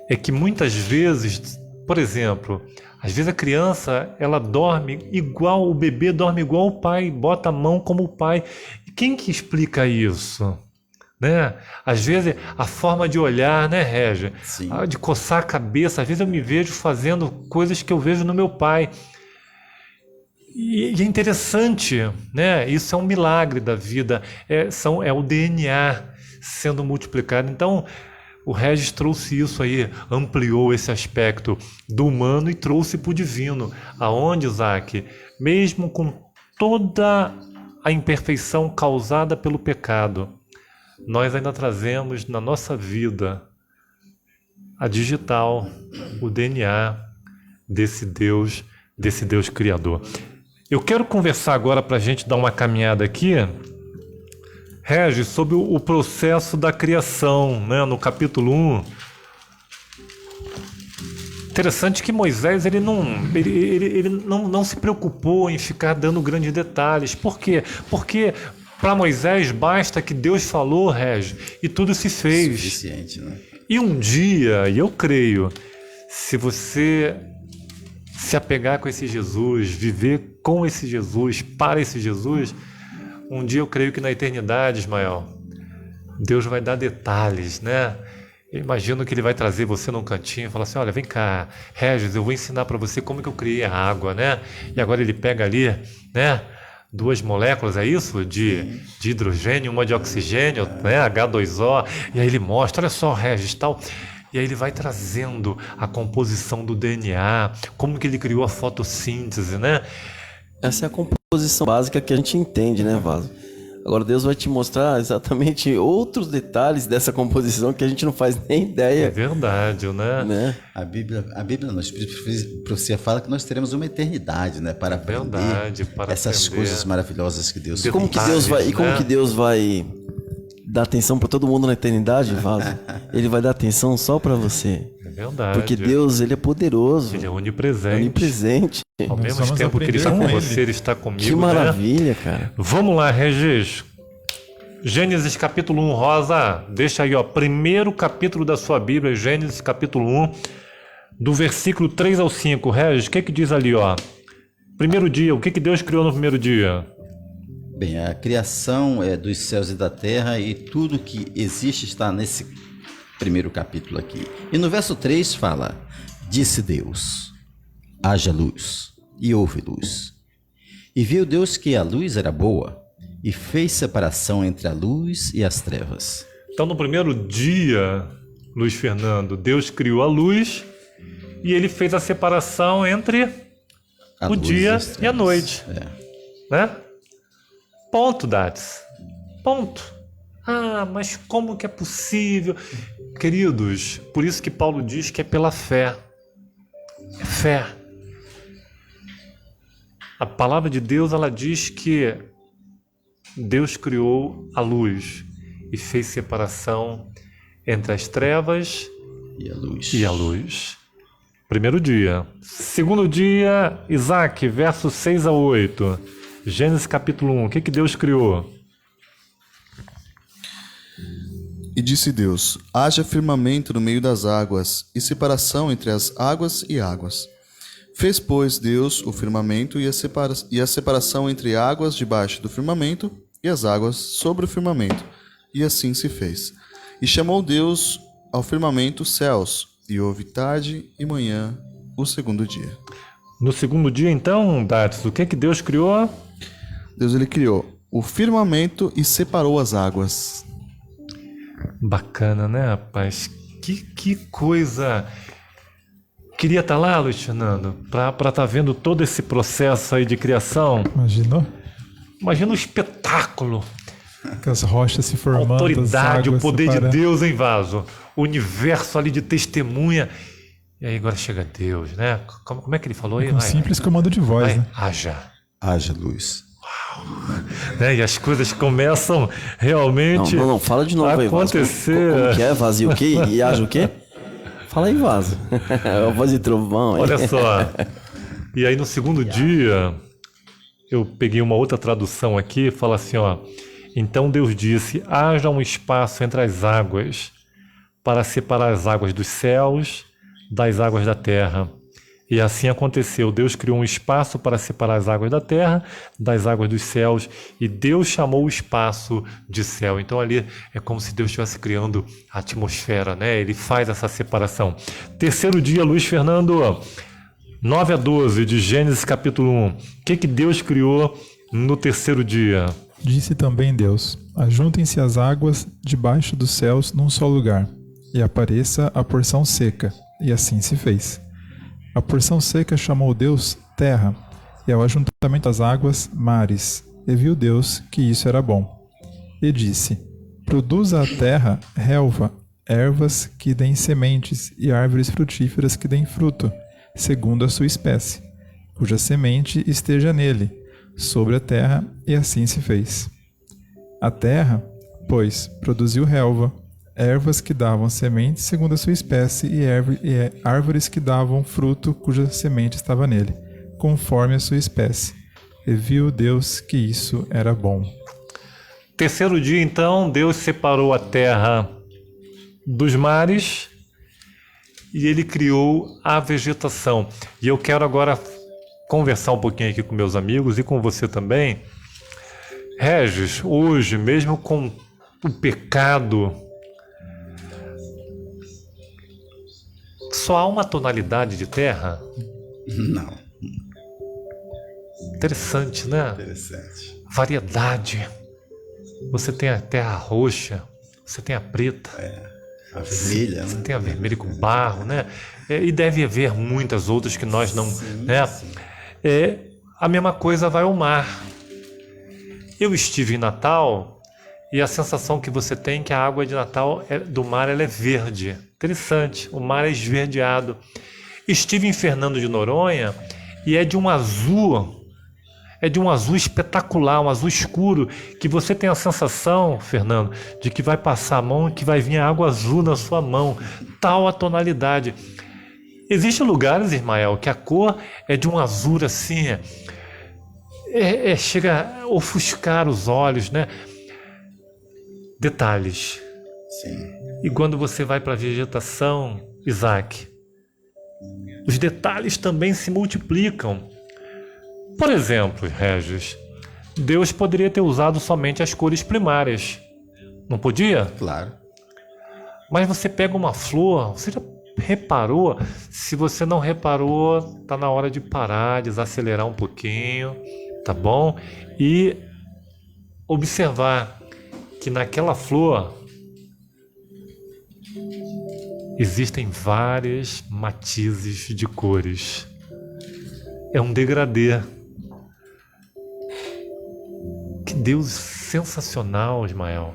Speaker 3: é que muitas vezes, por exemplo, às vezes a criança, ela dorme igual, o bebê dorme igual o pai, bota a mão como o pai. E quem que explica isso? Né? Às vezes a forma de olhar, né, Régia?
Speaker 2: Sim.
Speaker 3: De coçar a cabeça, às vezes eu me vejo fazendo coisas que eu vejo no meu pai. E é interessante, né? Isso é um milagre da vida, é o DNA. sendo multiplicado. Então, o Regis trouxe isso aí, ampliou esse aspecto do humano e trouxe para o divino. Aonde, Isaac? Mesmo com toda a imperfeição causada pelo pecado, nós ainda trazemos na nossa vida a digital, o DNA desse Deus Criador. Eu quero conversar agora para a gente dar uma caminhada aqui, Regis, sobre o processo da criação, né? No capítulo 1. Interessante que Moisés ele não se preocupou em ficar dando grandes detalhes. Por quê? Porque para Moisés basta que Deus falou, Regis, e tudo se fez.
Speaker 2: Suficiente, né?
Speaker 3: E um dia, e eu creio, se você se apegar com esse Jesus, viver com esse Jesus, para esse Jesus, um dia eu creio que na eternidade, Ismael, Deus vai dar detalhes, né? Eu imagino que Ele vai trazer você num cantinho e falar assim, olha, vem cá, Regis, eu vou ensinar para você como que eu criei a água, né? E agora ele pega ali, né? 2 moléculas, é isso? De hidrogênio, uma de oxigênio, né? H2O, e aí ele mostra, olha só, Regis, tal... E aí ele vai trazendo a composição do DNA, como que ele criou a fotossíntese, né?
Speaker 1: Essa é a composição básica que a gente entende, né, Vaso? Agora Deus vai te mostrar exatamente outros detalhes dessa composição que a gente não faz nem ideia.
Speaker 3: É verdade, né?
Speaker 2: A Bíblia, a profecia fala que nós teremos uma eternidade, né, para aprender essas coisas maravilhosas que Deus fez.
Speaker 1: Como que Deus vai dar atenção para todo mundo na eternidade, Vaso? Ele vai dar atenção só para você.
Speaker 3: É verdade.
Speaker 1: Porque Deus, ele é poderoso.
Speaker 3: Ele é onipresente.
Speaker 1: Onipresente.
Speaker 3: Ao mesmo tempo que ele está com você, ele está comigo.
Speaker 1: Que maravilha, cara.
Speaker 3: Vamos lá, Regis. Gênesis capítulo 1, Rosa. Deixa aí, ó. Primeiro capítulo da sua Bíblia, Gênesis capítulo 1, do versículo 3 ao 5. Regis, o que diz ali, ó? Primeiro dia, o que Deus criou no primeiro dia?
Speaker 2: Bem, a criação dos céus e da terra e tudo que existe está nesse primeiro capítulo aqui. E no verso 3 fala, disse Deus, haja luz, e houve luz. E viu Deus que a luz era boa, e fez separação entre a luz e as trevas.
Speaker 3: Então, no primeiro dia, Luiz Fernando, Deus criou a luz, e ele fez a separação entre o dia e a noite. Né? Ponto, Dates. Ponto. Ah, mas como que é possível? Queridos, por isso que Paulo diz que é pela fé. É fé. A palavra de Deus, ela diz que Deus criou a luz e fez separação entre as trevas e a luz. Primeiro dia. Segundo dia, Isaac, versos 6 a 8. Gênesis capítulo 1, o que Deus criou?
Speaker 5: E disse Deus, haja firmamento no meio das águas, e separação entre as águas e águas. Fez, pois, Deus o firmamento e a separação entre águas debaixo do firmamento e as águas sobre o firmamento, e assim se fez. E chamou Deus ao firmamento céus, e houve tarde e manhã o segundo dia.
Speaker 3: No segundo dia, então, Dates, o que Deus criou?
Speaker 5: Deus ele criou o firmamento e separou as águas.
Speaker 3: Bacana, né, rapaz? Que coisa! Queria estar lá, Luiz Fernando, para estar vendo todo esse processo aí de criação.
Speaker 4: Imaginou?
Speaker 3: Imagina o espetáculo.
Speaker 4: Com as rochas se formando,
Speaker 3: a autoridade, o poder
Speaker 4: separando.
Speaker 3: de Deus, hein, Vaso? O universo ali de testemunha. E aí agora chega Deus, né? Como é que ele falou aí?
Speaker 4: Com simples comando de voz, né?
Speaker 2: Haja luz.
Speaker 3: Né? E as coisas começam realmente
Speaker 1: Não, fala de novo aí, Vaso. Como que é? Vazio o quê? E haja o quê? Fala aí, Vaso. É a voz de trovão.
Speaker 3: Olha só. E aí no segundo dia, eu peguei uma outra tradução aqui, fala assim, ó. Então Deus disse, haja um espaço entre as águas para separar as águas dos céus das águas da terra. E assim aconteceu. Deus criou um espaço para separar as águas da terra das águas dos céus. E Deus chamou o espaço de céu. Então ali é como se Deus estivesse criando a atmosfera, né? Ele faz essa separação. Terceiro dia, Luiz Fernando, 9 a 12 de Gênesis capítulo 1. O que Deus criou no terceiro dia?
Speaker 4: Disse também Deus: ajuntem-se as águas debaixo dos céus num só lugar, e apareça a porção seca. E assim se fez. A porção seca chamou Deus terra, e ao ajuntamento das águas, mares. E viu Deus que isso era bom. E disse: produza a terra relva, ervas que deem sementes, e árvores frutíferas que deem fruto, segundo a sua espécie, cuja semente esteja nele, sobre a terra, e assim se fez. A terra, pois, produziu relva, ervas que davam sementes segundo a sua espécie, e árvores que davam fruto cuja semente estava nele, conforme a sua espécie. E viu Deus que isso era bom.
Speaker 3: Terceiro dia, então, Deus separou a terra dos mares e ele criou a vegetação. E eu quero agora conversar um pouquinho aqui com meus amigos e com você também. Regis, hoje, mesmo com o pecado, só há uma tonalidade de terra?
Speaker 2: Não.
Speaker 3: Interessante, né?
Speaker 2: Interessante.
Speaker 3: Variedade. Você tem a terra roxa, você tem a preta.
Speaker 2: A vermelha,
Speaker 3: Você
Speaker 2: né?
Speaker 3: tem a vermelha com barro, né? E deve haver muitas outras que nós não... né? A mesma coisa vai ao mar. Eu estive em Natal e a sensação que você tem é que a água de Natal do mar ela é verde. Interessante, o mar é esverdeado. Estive em Fernando de Noronha e é de um azul espetacular, um azul escuro, que você tem a sensação, Fernando, de que vai passar a mão e que vai vir água azul na sua mão. Tal a tonalidade. Existem lugares, Ismael, que a cor é de um azul assim, chega a ofuscar os olhos, né? Detalhes.
Speaker 2: Sim.
Speaker 3: E quando você vai para a vegetação, Isaac, os detalhes também se multiplicam. Por exemplo, Regis, Deus poderia ter usado somente as cores primárias. Não podia?
Speaker 2: Claro.
Speaker 3: Mas você pega uma flor, você já reparou? Se você não reparou, tá na hora de parar, desacelerar um pouquinho, tá bom? E observar que naquela flor existem vários matizes de cores. É um degradê. Que Deus sensacional, Ismael.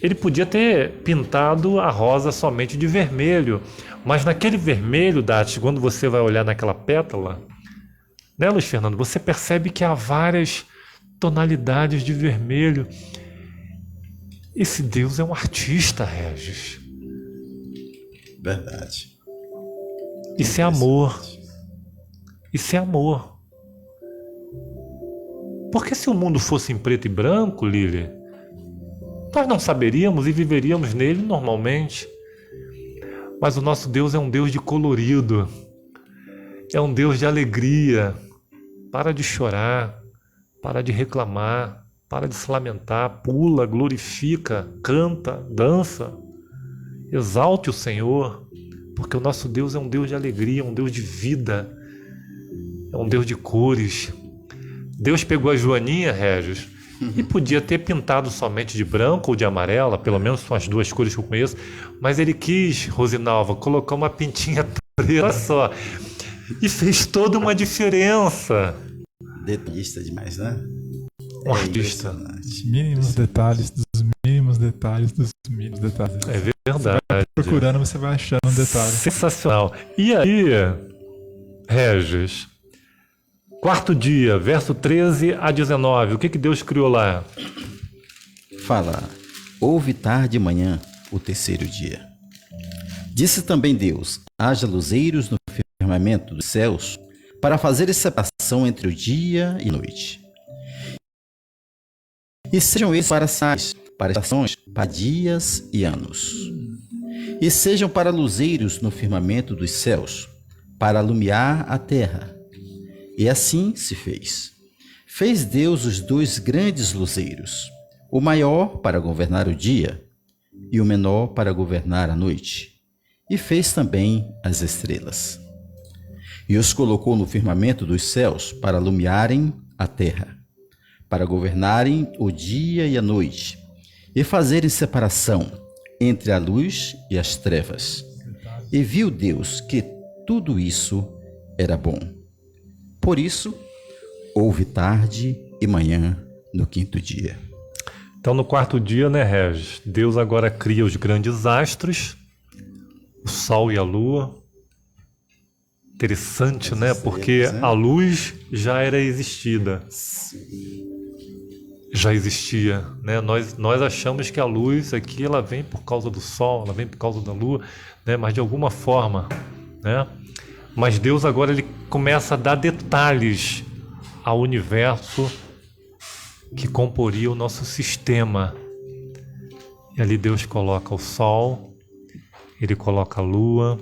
Speaker 3: Ele podia ter pintado a rosa somente de vermelho, mas naquele vermelho, Dati, quando você vai olhar naquela pétala, né, Luiz Fernando, você percebe que há várias tonalidades de vermelho. Esse Deus é um artista, Regis.
Speaker 2: Verdade.
Speaker 3: Isso é amor. Isso é amor. Porque se o mundo fosse em preto e branco, Lili, nós não saberíamos e viveríamos nele normalmente. Mas o nosso Deus é um Deus de colorido. É um Deus de alegria. Para de chorar. Para de reclamar. Para de se lamentar. Pula, glorifica, canta, dança. Exalte o Senhor. Porque o nosso Deus é um Deus de alegria, um Deus de vida. É um Deus de cores. Deus pegou a Joaninha, Regis, e podia ter pintado somente de branco ou de amarela, pelo menos são as duas cores que eu conheço, mas ele quis, Rosinalva, colocar uma pintinha preta só. E fez toda uma diferença.
Speaker 2: Detalhista demais, né?
Speaker 3: Um artista.
Speaker 2: Impressionante.
Speaker 4: Mínimos detalhes dos mínimos detalhes dos mínimos detalhes.
Speaker 3: É verdade.
Speaker 4: Procurando, você vai achando um detalhe.
Speaker 3: Sensacional. E aí, Regis, quarto dia, verso 13 a 19, o que Deus criou lá?
Speaker 2: Fala, houve tarde e manhã, o terceiro dia. Disse também Deus, haja luzeiros no firmamento dos céus, para fazer separação entre o dia e a noite. E sejam eles para sinais, para estações, para dias e anos. E sejam para luzeiros no firmamento dos céus, para alumiar a terra. E assim se fez. Fez Deus os dois grandes luzeiros, o maior para governar o dia e o menor para governar a noite. E fez também as estrelas. E os colocou no firmamento dos céus para alumiarem a terra, para governarem o dia e a noite, e fazerem separação entre a luz e as trevas. E viu Deus que tudo isso era bom. Por isso, houve tarde e manhã no quinto dia.
Speaker 3: Então, no quarto dia, né, Regis? Deus agora cria os grandes astros, o Sol e a Lua. Interessante, né? Porque a luz já era existida. Já existia, né? Nós achamos que a luz aqui ela vem por causa do Sol, ela vem por causa da Lua, né? Mas de alguma forma, né? Mas Deus agora ele começa a dar detalhes ao universo que comporia o nosso sistema. E ali Deus coloca o Sol, Ele coloca a Lua,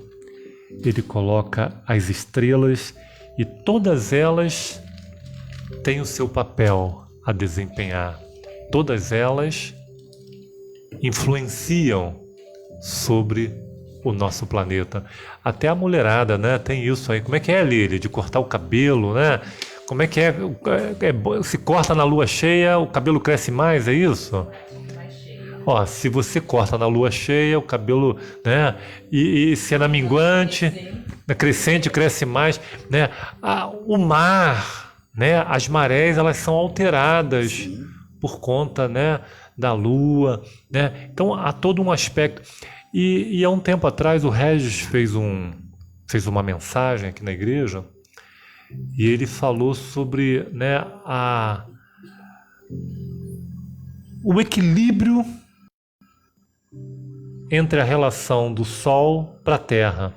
Speaker 3: Ele coloca as estrelas, e todas elas têm o seu papel a desempenhar. Todas elas influenciam sobre o nosso planeta. Até a mulherada, né? Tem isso aí. Como é que é, Lili? De cortar o cabelo, né? Como é que é? Se corta na lua cheia, o cabelo cresce mais, é isso? Ó, se você corta na lua cheia, o cabelo, né? E se é na minguante, na crescente cresce mais, né? O mar, né? As marés, elas são alteradas por conta, né? Da lua, né? Então há todo um aspecto. E há um tempo atrás o Regis fez uma mensagem aqui na igreja e ele falou sobre, né, o equilíbrio entre a relação do Sol para a Terra.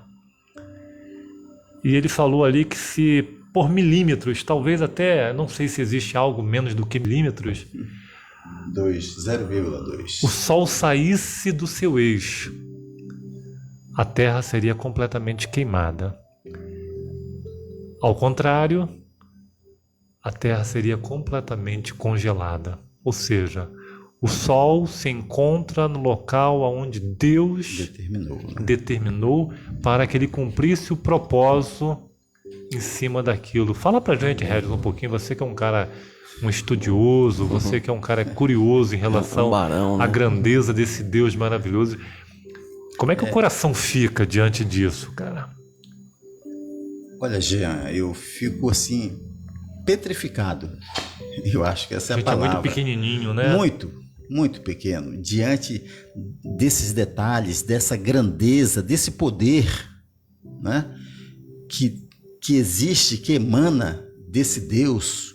Speaker 3: E ele falou ali que se por milímetros, talvez até, não sei se existe algo menos do que milímetros,
Speaker 2: 0,2.
Speaker 3: o Sol saísse do seu eixo, a Terra seria completamente queimada. Ao contrário, a Terra seria completamente congelada. Ou seja, o Sol se encontra no local onde Deus determinou para que ele cumprisse o propósito em cima daquilo. Fala pra gente, Regis, um pouquinho, você que é um cara, um estudioso, você que é um cara curioso em relação à grandeza desse Deus maravilhoso. Como é que o coração fica diante disso, cara?
Speaker 2: Olha, Jean, eu fico assim, petrificado. Eu acho que essa é a palavra.
Speaker 3: É muito pequenininho, né?
Speaker 2: Muito pequeno. Diante desses detalhes, dessa grandeza, desse poder, né? Que existe, que emana desse Deus.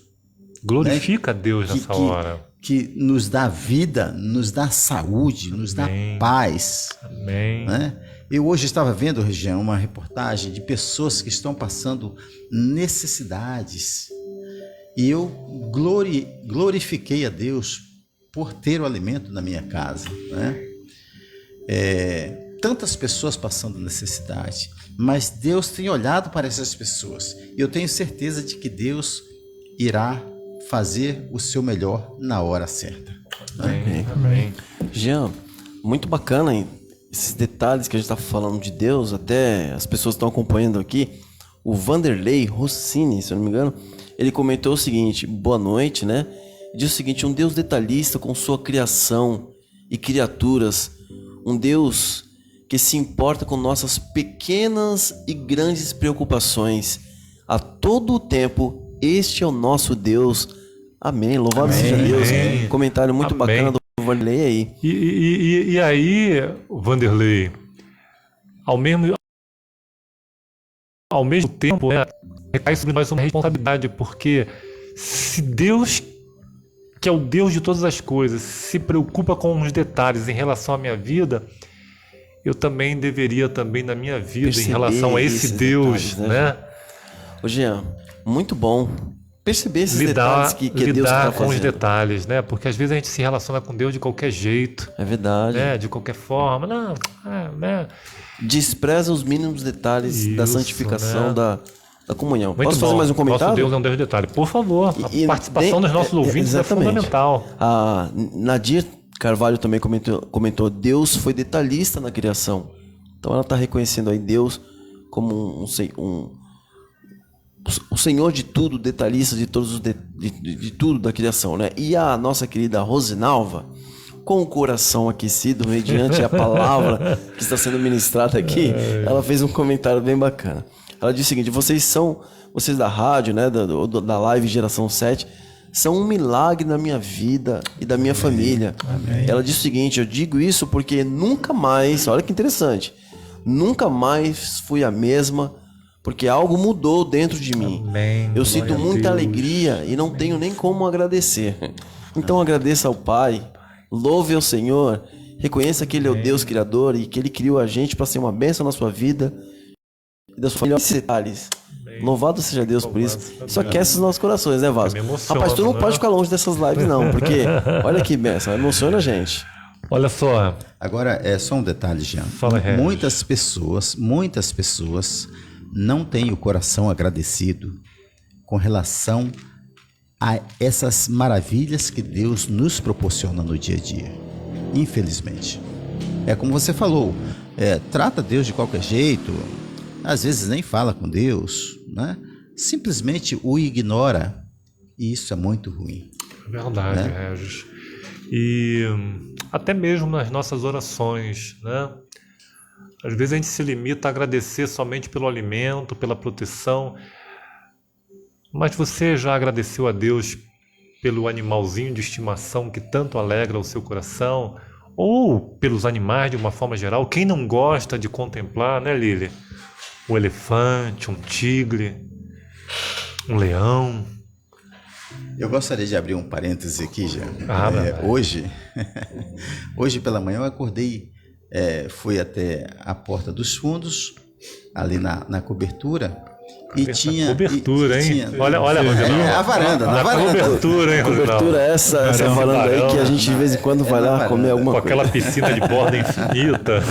Speaker 3: Glorifica, né? A Deus nessa hora.
Speaker 2: Que nos dá vida, nos dá saúde, nos dá paz.
Speaker 3: Amém.
Speaker 2: Né? Eu hoje estava vendo, Região, uma reportagem de pessoas que estão passando necessidades. E eu glorifiquei a Deus por ter o alimento na minha casa. Né? Tantas pessoas passando necessidade, mas Deus tem olhado para essas pessoas. E eu tenho certeza de que Deus irá fazer o seu melhor na hora certa.
Speaker 3: Amém. Amém.
Speaker 1: Jean, muito bacana, hein? Esses detalhes que a gente está falando de Deus, até as pessoas estão acompanhando aqui. O Vanderlei Rossini, se eu não me engano, ele comentou o seguinte: boa noite, né? Diz o seguinte: um Deus detalhista com sua criação e criaturas, um Deus que se importa com nossas pequenas e grandes preocupações a todo o tempo. Este é o nosso Deus. Amém. Louvado seja Deus.
Speaker 3: Amém.
Speaker 1: Comentário muito bacana do Vanderlei aí.
Speaker 3: E aí, Vanderlei, ao mesmo tempo, né, recai sobre nós uma responsabilidade, porque se Deus, que é o Deus de todas as coisas, se preocupa com os detalhes em relação à minha vida, eu também deveria também na minha vida perceber em relação a esse Deus, detalhes, né?
Speaker 1: Ô Jean, muito bom perceber esses detalhes que Deus está fazendo.
Speaker 3: Com os detalhes, né? Porque às vezes a gente se relaciona com Deus de qualquer jeito.
Speaker 1: É verdade.
Speaker 3: Né? De qualquer forma. Não, né?
Speaker 1: Despreza os mínimos detalhes da santificação, né? da comunhão.
Speaker 3: Muito
Speaker 1: Posso
Speaker 3: bom.
Speaker 1: Fazer mais um comentário?
Speaker 3: Nosso Deus é um Deus de detalhe. Por favor, a participação dos nossos ouvintes é fundamental.
Speaker 1: A Nadir Carvalho também comentou: Deus foi detalhista na criação. Então ela está reconhecendo aí Deus como o Senhor de tudo, detalhista de todos de tudo da criação, né? E a nossa querida Rosinalva, com o coração aquecido mediante a palavra que está sendo ministrada aqui, ela fez um comentário bem bacana. Ela disse o seguinte: vocês da rádio, né, da live Geração 7, são um milagre na minha vida e da minha família. Amém. Ela disse o seguinte: eu digo isso porque nunca mais, olha que interessante, nunca mais fui a mesma, porque algo mudou dentro de mim.
Speaker 3: Amém.
Speaker 1: Eu sinto muita alegria e não tenho nem como agradecer. Então agradeça ao Pai, louve ao Senhor, reconheça que Ele é o Deus Criador e que Ele criou a gente para ser uma bênção na sua vida e da sua família. Detalhes. Louvado seja Deus por isso. Isso aquece os nossos corações, né, Vasco? Rapaz, tu não pode ficar longe dessas lives, não, porque olha que bênção, emociona a gente.
Speaker 3: Olha só.
Speaker 2: Agora, é só um detalhe, Jean. Muitas pessoas não têm o coração agradecido com relação a essas maravilhas que Deus nos proporciona no dia a dia. Infelizmente. É como você falou, trata Deus de qualquer jeito, às vezes nem fala com Deus, né? Simplesmente o ignora, e isso é muito ruim.
Speaker 3: Verdade, né? Regis. E até mesmo nas nossas orações, né? Às vezes a gente se limita a agradecer somente pelo alimento, pela proteção, mas você já agradeceu a Deus pelo animalzinho de estimação que tanto alegra o seu coração? Ou pelos animais de uma forma geral? Quem não gosta de contemplar, né, Lili? Um elefante, um tigre, um leão.
Speaker 2: Eu gostaria de abrir um parêntese aqui, já. Hoje pela manhã eu acordei, fui até a porta dos fundos, ali na cobertura, e tinha...
Speaker 3: Cobertura, hein?
Speaker 2: Tinha,
Speaker 3: olha,
Speaker 2: a varanda, na varanda.
Speaker 3: Cobertura, hein,
Speaker 1: cobertura é essa varanda aí que a gente de vez em quando vai lá comer alguma coisa.
Speaker 3: Com aquela piscina de borda infinita.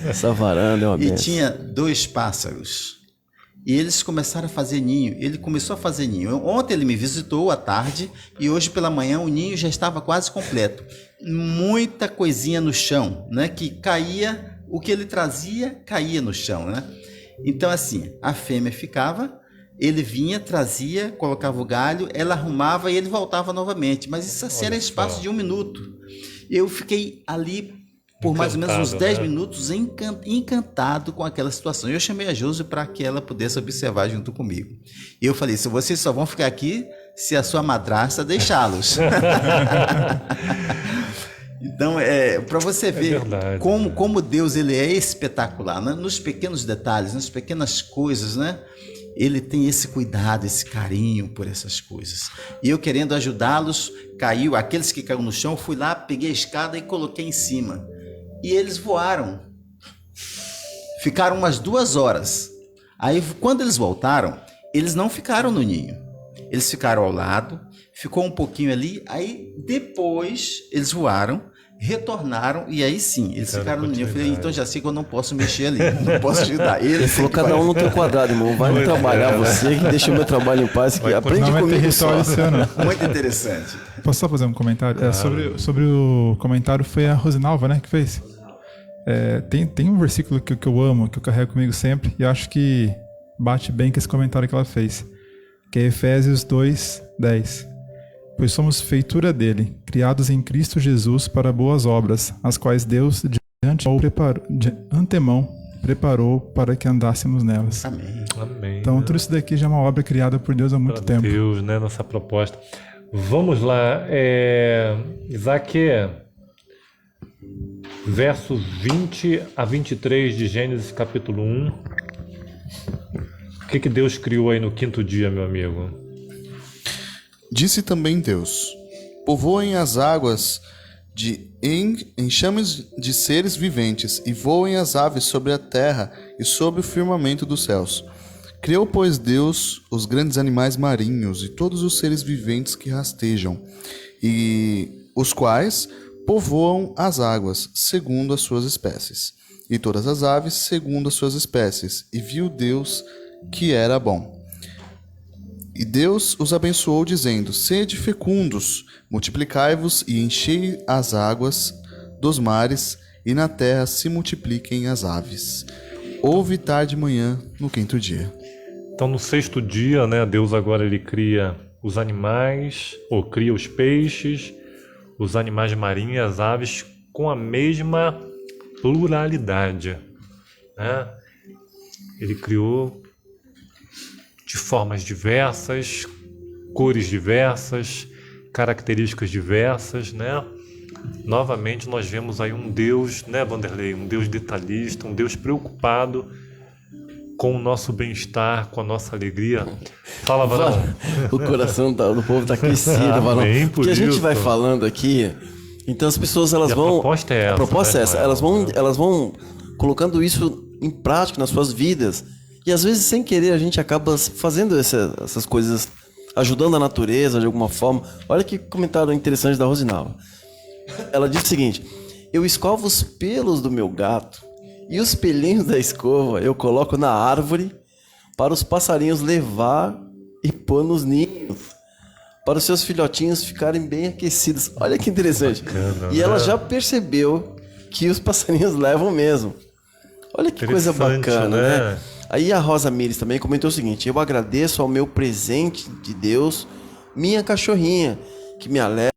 Speaker 1: Essa varanda é uma benção.
Speaker 2: E tinha 2 pássaros. E eles começaram a fazer ninho. Ele começou a fazer ninho. Ontem ele me visitou à tarde e hoje pela manhã o ninho já estava quase completo. Muita coisinha no chão, né? Que caía, o que ele trazia caía no chão, né? Então assim, a fêmea ficava, ele vinha, trazia, colocava o galho, ela arrumava e ele voltava novamente. Mas isso assim era espaço de 1 minuto. Eu fiquei ali por mais ou menos uns 10 minutos encantado com aquela situação. Eu chamei a Josi para que ela pudesse observar junto comigo. E eu falei: se vocês só vão ficar aqui se a sua madrasta deixá-los. Então, para você ver como Deus ele é espetacular, né? Nos pequenos detalhes, nas pequenas coisas, né? Ele tem esse cuidado, esse carinho por essas coisas. E eu querendo ajudá-los, aqueles que caíram no chão, fui lá, peguei a escada e coloquei em cima. E eles voaram. Ficaram umas 2 horas. Aí, quando eles voltaram, eles não ficaram no ninho. Eles ficaram ao lado, ficou um pouquinho ali, aí depois eles voaram, retornaram e aí sim, eles ficaram no ninho. Eu falei: então já sei que eu não posso mexer ali, não posso ajudar. Ele falou:
Speaker 1: cada um no teu quadrado, irmão. Vai trabalhar você, que deixa o meu trabalho em paz, que aprende comigo só.
Speaker 2: Muito interessante.
Speaker 4: Posso só fazer um comentário? Sobre o comentário, foi a Rosinalva, né, que fez. Tem um versículo que eu amo, que eu carrego comigo sempre, e acho que bate bem com esse comentário que ela fez, que é Efésios 2:10. Pois somos feitura dele, criados em Cristo Jesus para boas obras, as quais Deus de antemão preparou para que andássemos nelas.
Speaker 2: Amém.
Speaker 4: Então tudo isso daqui já é uma obra criada por Deus há muito tempo.
Speaker 3: Deus, né, nossa proposta. Vamos lá, Isaac, versos 20 a 23 de Gênesis capítulo 1. O que Deus criou aí no 5º dia, meu amigo?
Speaker 5: Disse também Deus: povoem as águas de enxames de seres viventes, e voem as aves sobre a terra e sobre o firmamento dos céus. Criou, pois, Deus os grandes animais marinhos e todos os seres viventes que rastejam, e os quais povoam as águas, segundo as suas espécies, e todas as aves, segundo as suas espécies. E viu Deus que era bom. E Deus os abençoou, dizendo: sede fecundos, multiplicai-vos e enchei as águas dos mares, e na terra se multipliquem as aves. Houve tarde e manhã no 5º dia.
Speaker 3: Então, no sexto dia, né, Deus agora ele cria os animais, ou cria os peixes, os animais marinhos e as aves com a mesma pluralidade, né? Ele criou de formas diversas, cores diversas, características diversas, né? Novamente nós vemos aí um Deus, né, Vanderlei? Um Deus detalhista, um Deus preocupado com o nosso bem-estar, com a nossa alegria. Fala, Varão.
Speaker 1: O coração do povo tá aquecido, Varão.
Speaker 3: Bem por
Speaker 1: Porque a gente
Speaker 3: isso.
Speaker 1: vai falando aqui, então as pessoas elas
Speaker 3: E a
Speaker 1: vão...
Speaker 3: proposta é essa,
Speaker 1: A proposta
Speaker 3: né,
Speaker 1: é essa.
Speaker 3: Rafael?
Speaker 1: Elas vão colocando isso em prática nas suas vidas. E às vezes, sem querer, a gente acaba fazendo essas coisas, ajudando a natureza de alguma forma. Olha que comentário interessante da Rosinalva. Ela diz o seguinte: eu escovo os pelos do meu gato e os pelinhos da escova eu coloco na árvore para os passarinhos levar e pôr nos ninhos, para os seus filhotinhos ficarem bem aquecidos. Olha que interessante.
Speaker 3: Bacana,
Speaker 1: e ela
Speaker 3: né?
Speaker 1: já percebeu que os passarinhos levam mesmo. Olha que coisa
Speaker 3: Interessante,
Speaker 1: bacana,
Speaker 3: né?
Speaker 1: né? Aí a Rosa Mires também comentou o seguinte: eu agradeço ao meu presente de Deus, minha cachorrinha, que me alegra.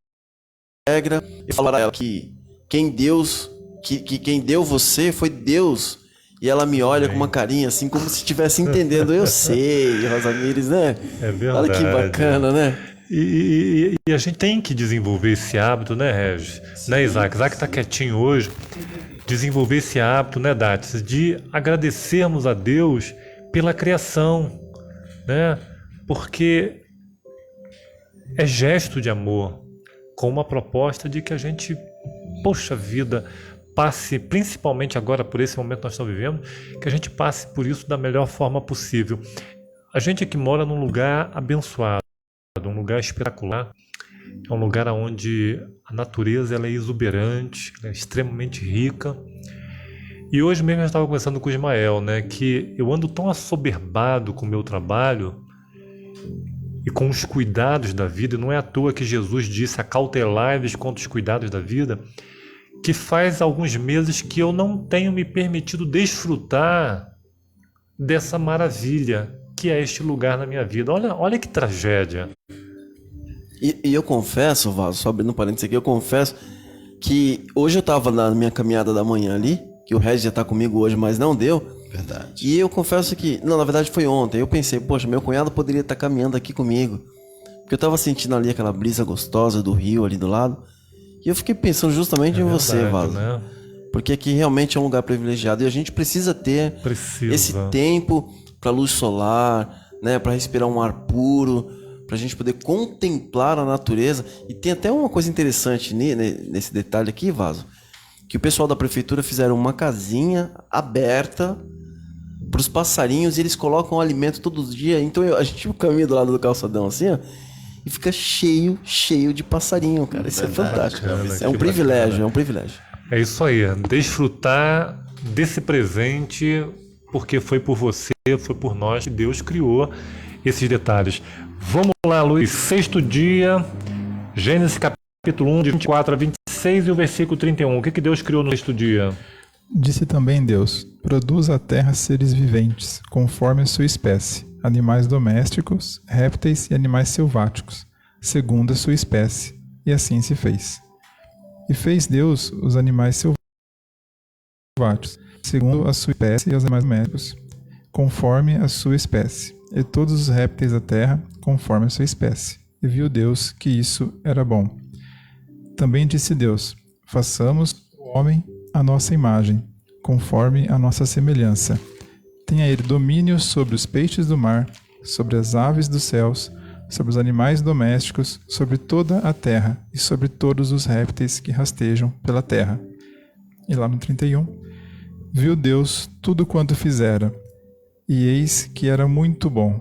Speaker 1: Eu falo para ela que quem deu você foi Deus. E ela me olha com uma carinha assim, como se estivesse entendendo. Eu sei, Rosa Mires, né?
Speaker 3: É verdade.
Speaker 1: Olha que bacana, né?
Speaker 3: E a gente tem que desenvolver esse hábito, né, Regis? Né, Isaac? Isaac tá quietinho hoje. Desenvolver esse hábito, né, Datis? De agradecermos a Deus pela criação, né? Porque é gesto de amor, com uma proposta de que a gente, poxa vida, passe, principalmente agora por esse momento que nós estamos vivendo, que a gente passe por isso da melhor forma possível. A gente aqui mora num lugar abençoado, um lugar espetacular, é um lugar onde a natureza ela é exuberante, ela é extremamente rica. E hoje mesmo eu estava conversando com o Ismael, né, que eu ando tão assoberbado com o meu trabalho e com os cuidados da vida, e não é à toa que Jesus disse: acautelai-vos contra os cuidados da vida, que faz alguns meses que eu não tenho me permitido desfrutar dessa maravilha que é este lugar na minha vida. Olha que tragédia.
Speaker 1: E eu confesso, Vaso, só abrindo um parênteses aqui, eu confesso que hoje eu tava na minha caminhada da manhã ali, que o Regis já tá comigo hoje, mas não deu.
Speaker 2: Verdade.
Speaker 1: E eu confesso que, não, na verdade foi ontem, eu pensei, poxa, meu cunhado poderia estar caminhando aqui comigo. Porque eu tava sentindo ali aquela brisa gostosa do rio ali do lado. E eu fiquei pensando justamente em você,
Speaker 3: verdade,
Speaker 1: Vaso.
Speaker 3: né?
Speaker 1: Porque aqui realmente é um lugar privilegiado e a gente precisa ter esse tempo para luz solar, né, para respirar um ar puro, para a gente poder contemplar a natureza. E tem até uma coisa interessante nesse detalhe aqui, Vaso, que o pessoal da prefeitura fizeram uma casinha aberta para os passarinhos e eles colocam alimento todos os dias. Então a gente caminha do lado do calçadão assim, ó, e fica cheio de passarinho, cara. Isso é fantástico.
Speaker 3: Bacana,
Speaker 1: É um
Speaker 3: que
Speaker 1: privilégio,
Speaker 3: bacana.
Speaker 1: é um privilégio.
Speaker 3: É isso aí, desfrutar desse presente, porque foi por você, foi por nós que Deus criou esses detalhes. Vamos lá, Luiz, sexto dia, Gênesis capítulo 1, de 24 a 26 e o versículo 31. O que Deus criou no sexto dia?
Speaker 4: Disse também Deus: produz a terra seres viventes, conforme a sua espécie, animais domésticos, répteis e animais selváticos, segundo a sua espécie. E assim se fez. E fez Deus os animais selváticos, segundo a sua espécie, e os animais domésticos, conforme a sua espécie, e todos os répteis da terra, conforme a sua espécie. E viu Deus que isso era bom. Também disse Deus: façamos o homem à nossa imagem, conforme a nossa semelhança. Tenha ele domínio sobre os peixes do mar, sobre as aves dos céus, sobre os animais domésticos, sobre toda a terra e sobre todos os répteis que rastejam pela terra. E lá no 31, viu Deus tudo quanto fizera, e eis que era muito bom.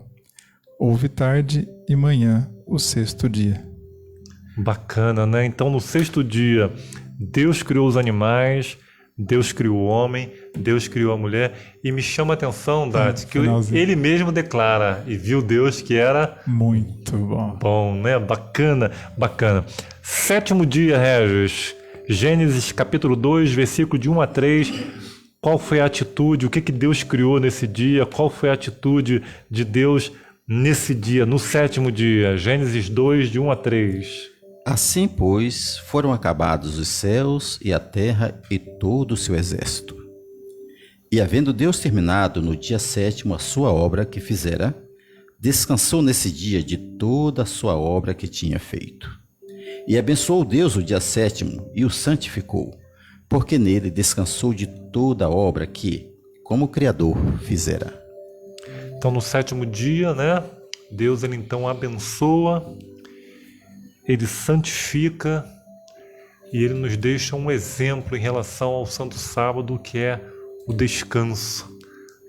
Speaker 4: Houve tarde e manhã o sexto dia.
Speaker 3: Bacana, né? Então, no sexto dia, Deus criou os animais, Deus criou o homem, Deus criou a mulher. E me chama a atenção, Dati, que ele mesmo declara: e viu Deus que era
Speaker 4: muito bom.
Speaker 3: Bom, né? Bacana, bacana. Sétimo dia, Regis. Gênesis capítulo 2, versículo de 1 a 3. qual foi a atitude, o que Deus criou nesse dia, qual foi a atitude de Deus nesse dia, no 7º dia. Gênesis 2, de 1 a 3.
Speaker 2: Assim, pois, foram acabados os céus e a terra e todo o seu exército. E havendo Deus terminado no dia 7º a sua obra que fizera, descansou nesse dia de toda a sua obra que tinha feito. E abençoou Deus o dia 7º e o santificou, porque nele descansou de toda a obra que, como Criador, fizera.
Speaker 3: Então, no 7º dia, né, Deus ele então abençoa, ele santifica e ele nos deixa um exemplo em relação ao Santo Sábado, que é o descanso,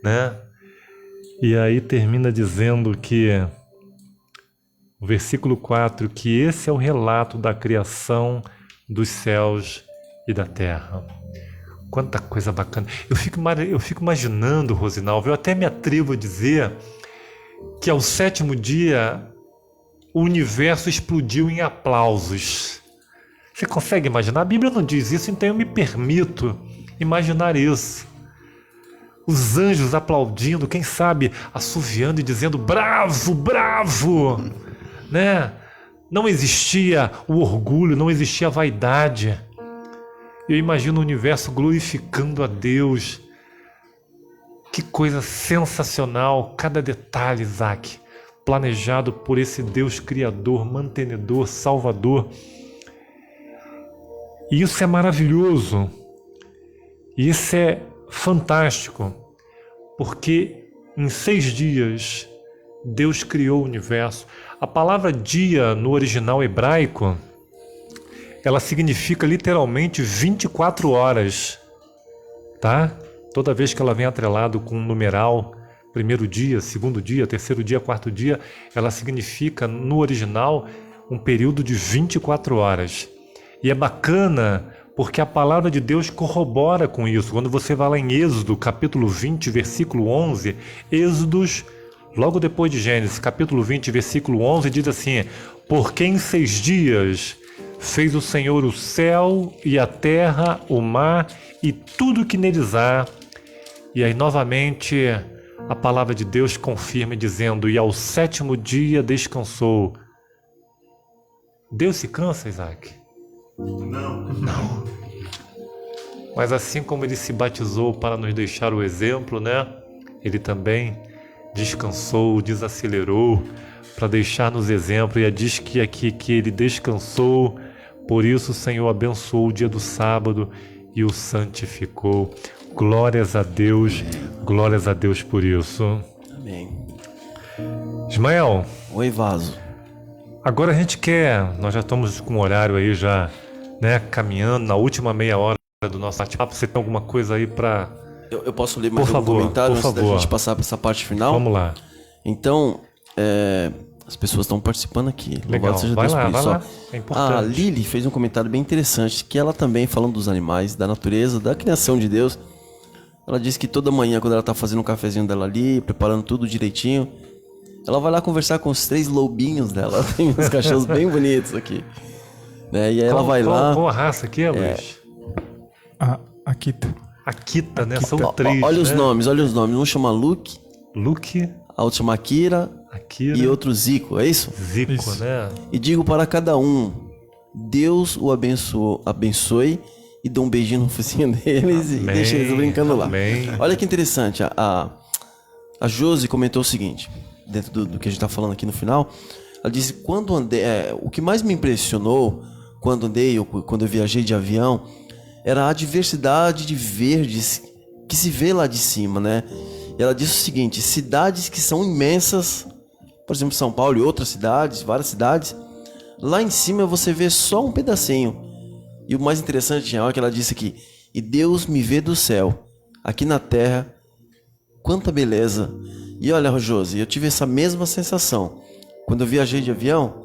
Speaker 3: né? E aí termina dizendo que, o versículo 4, que esse é o relato da criação dos céus e da terra. Quanta coisa bacana. Eu fico imaginando, Rosinaldo, eu até me atrevo a dizer que ao 7º dia o universo explodiu em aplausos. Você consegue imaginar? A Bíblia não diz isso, então eu me permito imaginar isso. Os anjos aplaudindo, quem sabe assoviando e dizendo bravo, bravo, né? Não existia o orgulho, não existia a vaidade. Eu imagino o universo glorificando a Deus. Que coisa sensacional, cada detalhe, Isaac, planejado por esse Deus Criador, mantenedor, Salvador. E isso é maravilhoso, e isso é fantástico, porque em 6 dias Deus criou o universo. A palavra dia no original hebraico, ela significa literalmente 24 horas, tá? Toda vez que ela vem atrelado com um numeral, 1º dia, 2º dia, 3º dia, 4º dia, ela significa no original um período de 24 horas. E é bacana porque a palavra de Deus corrobora com isso. Quando você vai lá em Êxodo, capítulo 20, versículo 11, Êxodos, logo depois de Gênesis, capítulo 20, versículo 11, diz assim: porque em 6 dias fez o Senhor o céu e a terra, o mar e tudo que neles há. E aí novamente a palavra de Deus confirma dizendo: e ao 7º dia descansou. Deus se cansa, Isaac? Não. Mas assim como ele se batizou para nos deixar o exemplo, né? Ele também descansou, desacelerou para deixar-nos exemplo. E diz que aqui que ele descansou, por isso o Senhor abençoou o dia do sábado e o santificou. Glórias a Deus por isso.
Speaker 1: Amém.
Speaker 3: Ismael.
Speaker 1: Oi, Vaso.
Speaker 3: Agora a gente nós já estamos com o horário aí já, né, caminhando na última meia hora do nosso bate-papo. Você tem alguma coisa aí para...
Speaker 1: Eu posso ler mais um comentário antes da gente passar para essa parte final?
Speaker 3: Vamos lá.
Speaker 1: Então, as pessoas estão participando aqui.
Speaker 3: Legal, vai lá, é importante.
Speaker 1: A Lili fez um comentário bem interessante, que ela também, falando dos animais, da natureza, da criação de Deus, ela disse que toda manhã, quando ela tá fazendo um cafezinho dela ali, preparando tudo direitinho, ela vai lá conversar com os 3 lobinhos dela. Tem uns cachorros bem bonitos aqui. Né? E aí ela vai lá...
Speaker 3: Qual a raça aqui, Luiz?
Speaker 4: Akita.
Speaker 3: Akita, né? São 3,
Speaker 1: olha
Speaker 3: né?
Speaker 1: os nomes. Um chama Luke, a outra chama Akira e outro Zico, é isso?
Speaker 3: Zico,
Speaker 4: Isso.
Speaker 3: né?
Speaker 1: E digo para cada um, Deus o abençoe e dê um beijinho no focinho deles.
Speaker 3: Amém,
Speaker 1: e deixa eles brincando
Speaker 3: amém.
Speaker 1: lá. Olha que interessante, a Josi comentou o seguinte, dentro do que a gente está falando aqui no final, ela disse, quando andei, o que mais me impressionou quando eu viajei de avião, era a diversidade de verdes que se vê lá de cima, né? E ela disse o seguinte, cidades que são imensas, por exemplo, São Paulo e outras cidades, várias cidades, lá em cima você vê só um pedacinho. E o mais interessante é que ela disse aqui, e Deus me vê do céu, aqui na terra, quanta beleza. E olha, Josi, eu tive essa mesma sensação. Quando eu viajei de avião,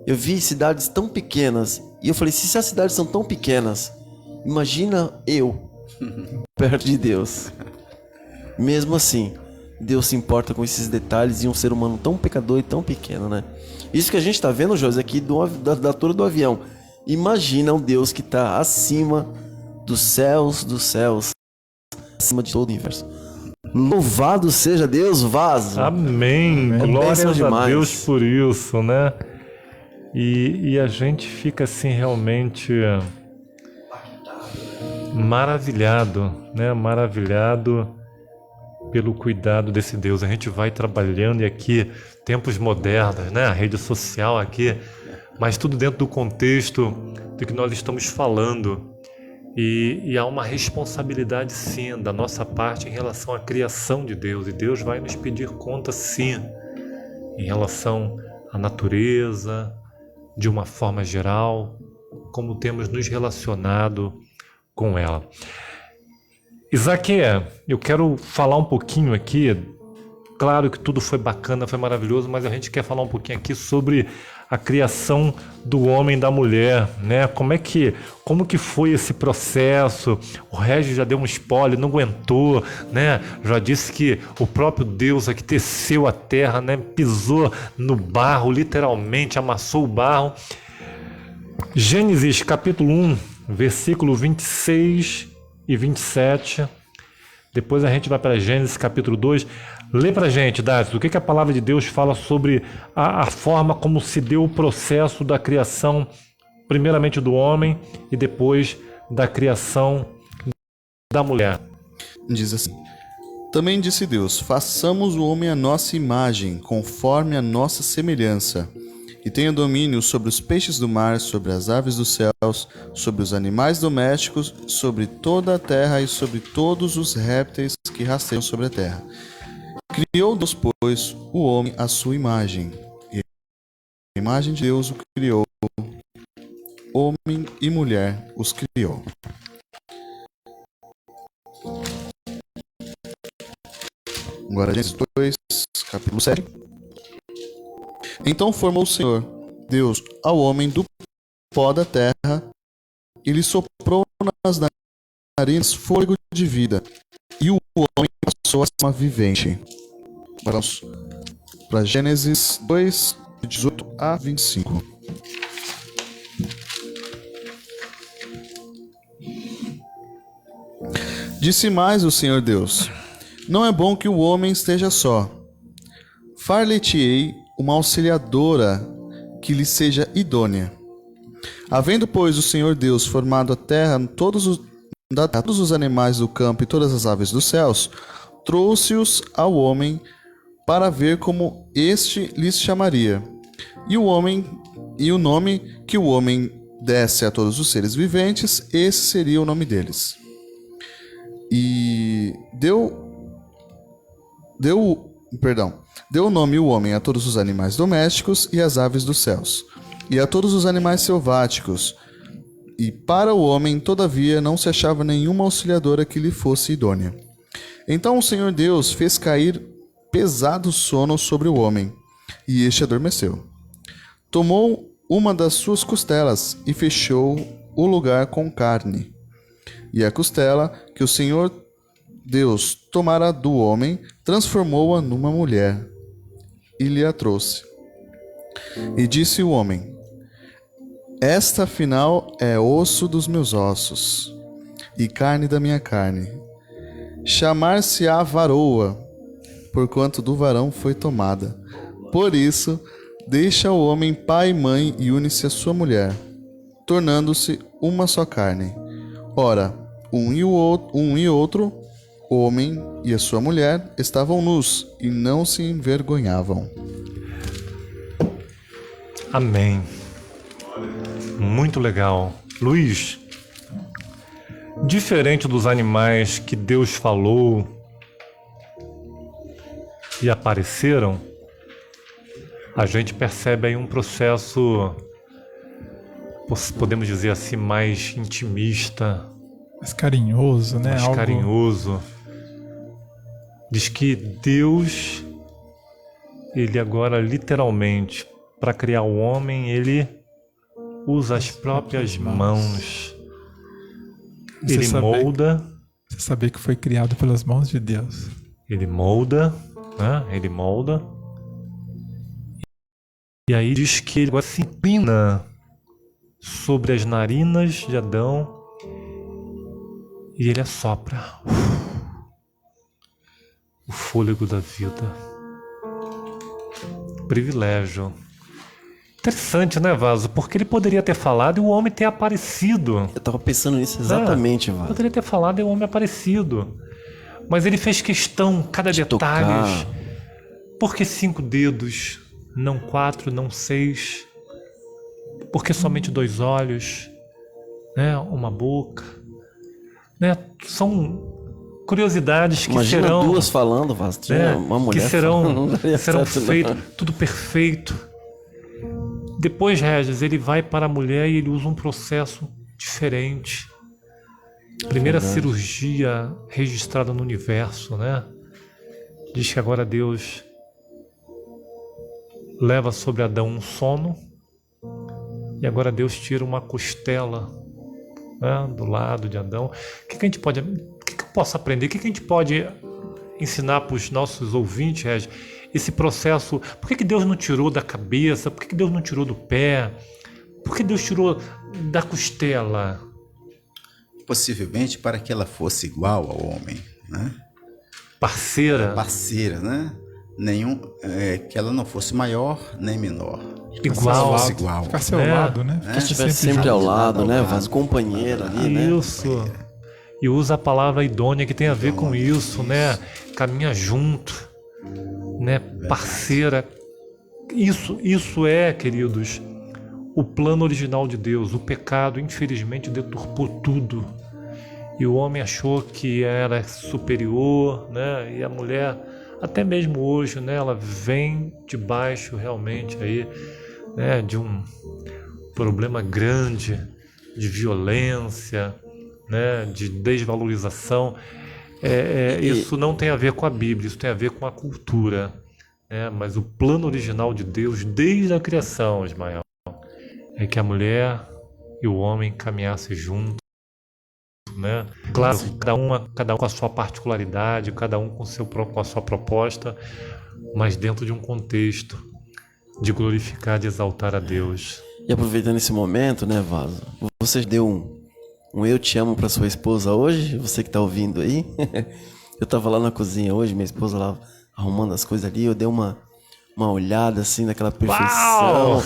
Speaker 1: eu vi cidades tão pequenas, e eu falei, se as cidades são tão pequenas, imagina eu, perto de Deus. Mesmo assim, Deus se importa com esses detalhes e um ser humano tão pecador e tão pequeno, né? Isso que a gente está vendo, José, aqui da altura do avião. Imagina um Deus que está acima dos céus, acima de todo o universo. Louvado seja Deus, vaso.
Speaker 3: Amém.
Speaker 1: É
Speaker 3: Glórias
Speaker 1: bênção
Speaker 3: a
Speaker 1: demais.
Speaker 3: Deus por isso, né? E a gente fica assim realmente maravilhado, né? Maravilhado pelo cuidado desse Deus. A gente vai trabalhando e aqui, tempos modernos, né? A rede social aqui, mas tudo dentro do contexto do que nós estamos falando. E há uma responsabilidade, sim, da nossa parte em relação à criação de Deus. E Deus vai nos pedir conta, sim, em relação à natureza, de uma forma geral, como temos nos relacionado com ela. Isaac, eu quero falar um pouquinho aqui. Claro que tudo foi bacana, foi maravilhoso, mas a gente quer falar um pouquinho aqui sobre a criação do homem e da mulher, né? Como que foi esse processo? O Regis já deu um spoiler, não aguentou, né? Já disse que o próprio Deus aqui teceu a terra, né? Pisou no barro, literalmente amassou o barro. Gênesis capítulo 1, versículo 26 e 27. Depois a gente vai para Gênesis capítulo 2. Lê pra gente, Dácio, o que a palavra de Deus fala sobre a forma como se deu o processo da criação, primeiramente do homem e depois da criação da mulher.
Speaker 5: Diz assim: Também disse Deus, façamos o homem à nossa imagem, conforme a nossa semelhança, e tenha domínio sobre os peixes do mar, sobre as aves dos céus, sobre os animais domésticos, sobre toda a terra e sobre todos os répteis que rasteiam sobre a terra. Criou Deus, pois, o homem à sua imagem. E a imagem de Deus o criou. Homem e mulher os criou. Agora, Gênesis 2, capítulo 7. Então formou o Senhor, Deus, ao homem do pó da terra, e lhe soprou nas narinas fôlego de vida, e o homem passou a ser uma vivente. Vamos para Gênesis 2, 18 a 25. Disse mais o Senhor Deus: Não é bom que o homem esteja só. Far-lhe-ei uma auxiliadora que lhe seja idônea. Havendo, pois, o Senhor Deus formado a terra, todos os animais do campo e todas as aves dos céus, trouxe-os ao homem para ver como este lhes chamaria. E o nome que o homem desse a todos os seres viventes, esse seria o nome deles. E deu o nome o homem a todos os animais domésticos e às aves dos céus, e a todos os animais selváticos. E para o homem, todavia, não se achava nenhuma auxiliadora que lhe fosse idônea. Então o Senhor Deus fez cair pesado sono sobre o homem, e este adormeceu. Tomou uma das suas costelas e fechou o lugar com carne. E a costela que o Senhor Deus tomara do homem, transformou-a numa mulher, e lhe a trouxe. E disse o homem: Esta afinal é osso dos meus ossos, e carne da minha carne. Chamar-se-á varoa, porquanto do varão foi tomada. Por isso, deixa o homem pai e mãe e une-se à sua mulher, tornando-se uma só carne. Ora, um e outro, o homem e a sua mulher, estavam nus e não se envergonhavam.
Speaker 3: Amém. Muito legal. Luiz, diferente dos animais que Deus falou e apareceram, a gente percebe aí um processo, podemos dizer assim, mais intimista,
Speaker 4: Mais carinhoso, né?
Speaker 3: mais carinhoso. Diz que Deus, ele agora literalmente, para criar o homem, ele usa as próprias mãos. Ele molda.
Speaker 4: Você saber que foi criado pelas mãos de Deus.
Speaker 3: Ele molda, né? Ele molda. E aí diz que ele agora se inclina sobre as narinas de Adão e ele assopra. o fôlego da vida. Privilégio. Interessante, né, Vaso? Porque ele poderia ter falado e o homem ter aparecido.
Speaker 1: Eu tava pensando nisso exatamente, Vaso.
Speaker 3: Poderia ter falado e o homem aparecido. Mas ele fez questão, cada detalhe.
Speaker 1: Tocar.
Speaker 3: Por que 5 dedos? Não 4, não 6? Por que somente 2 olhos? Né? Uma boca? Né? São curiosidades que
Speaker 1: Imagina
Speaker 3: serão...
Speaker 1: duas falando, Vaso.
Speaker 3: né?
Speaker 1: Uma mulher
Speaker 3: que serão
Speaker 1: falando, não daria certo, não.
Speaker 3: feitas, tudo perfeito. Depois, Regis, ele vai para a mulher e ele usa um processo diferente. Primeira cirurgia registrada no universo, né? Diz que agora Deus leva sobre Adão um sono e agora Deus tira uma costela, né, do lado de Adão. O que a gente pode... O que eu posso aprender? O que a gente pode ensinar para os nossos ouvintes, Regis? Esse processo, por que Deus não tirou da cabeça? Por que Deus não tirou do pé? Por que Deus tirou da costela?
Speaker 2: Possivelmente para que ela fosse igual ao homem, né?
Speaker 3: Parceira.
Speaker 2: Parceira, né? Que ela não fosse maior nem menor.
Speaker 3: Igual.
Speaker 2: Fosse igual.
Speaker 4: Ficasse ao lado, né?
Speaker 1: Que estivesse sempre ao lado, né, Vaso? Companheira ali, né?
Speaker 3: Isso. E usa a palavra idônea que tem a ver com isso, né? Caminha junto, né? Parceira. Isso é, queridos, o plano original de Deus. O pecado, infelizmente, deturpou tudo. E o homem achou que era superior, né? E a mulher, até mesmo hoje, né? Ela vem debaixo realmente aí, né? De um problema grande de violência, né? De desvalorização. Isso não tem a ver com a Bíblia, isso tem a ver com a cultura, né? Mas o plano original de Deus, desde a criação, Ismael, é que a mulher e o homem caminhassem juntos, né? Claro, cada um com a sua particularidade, cada um com a sua proposta, mas dentro de um contexto de glorificar, de exaltar a Deus.
Speaker 1: E aproveitando esse momento, né, Vaso? Você deu um eu te amo pra sua esposa hoje? Você que tá ouvindo aí? Eu tava lá na cozinha hoje, minha esposa lá arrumando as coisas ali, eu dei uma olhada assim naquela perfeição.
Speaker 3: Uau!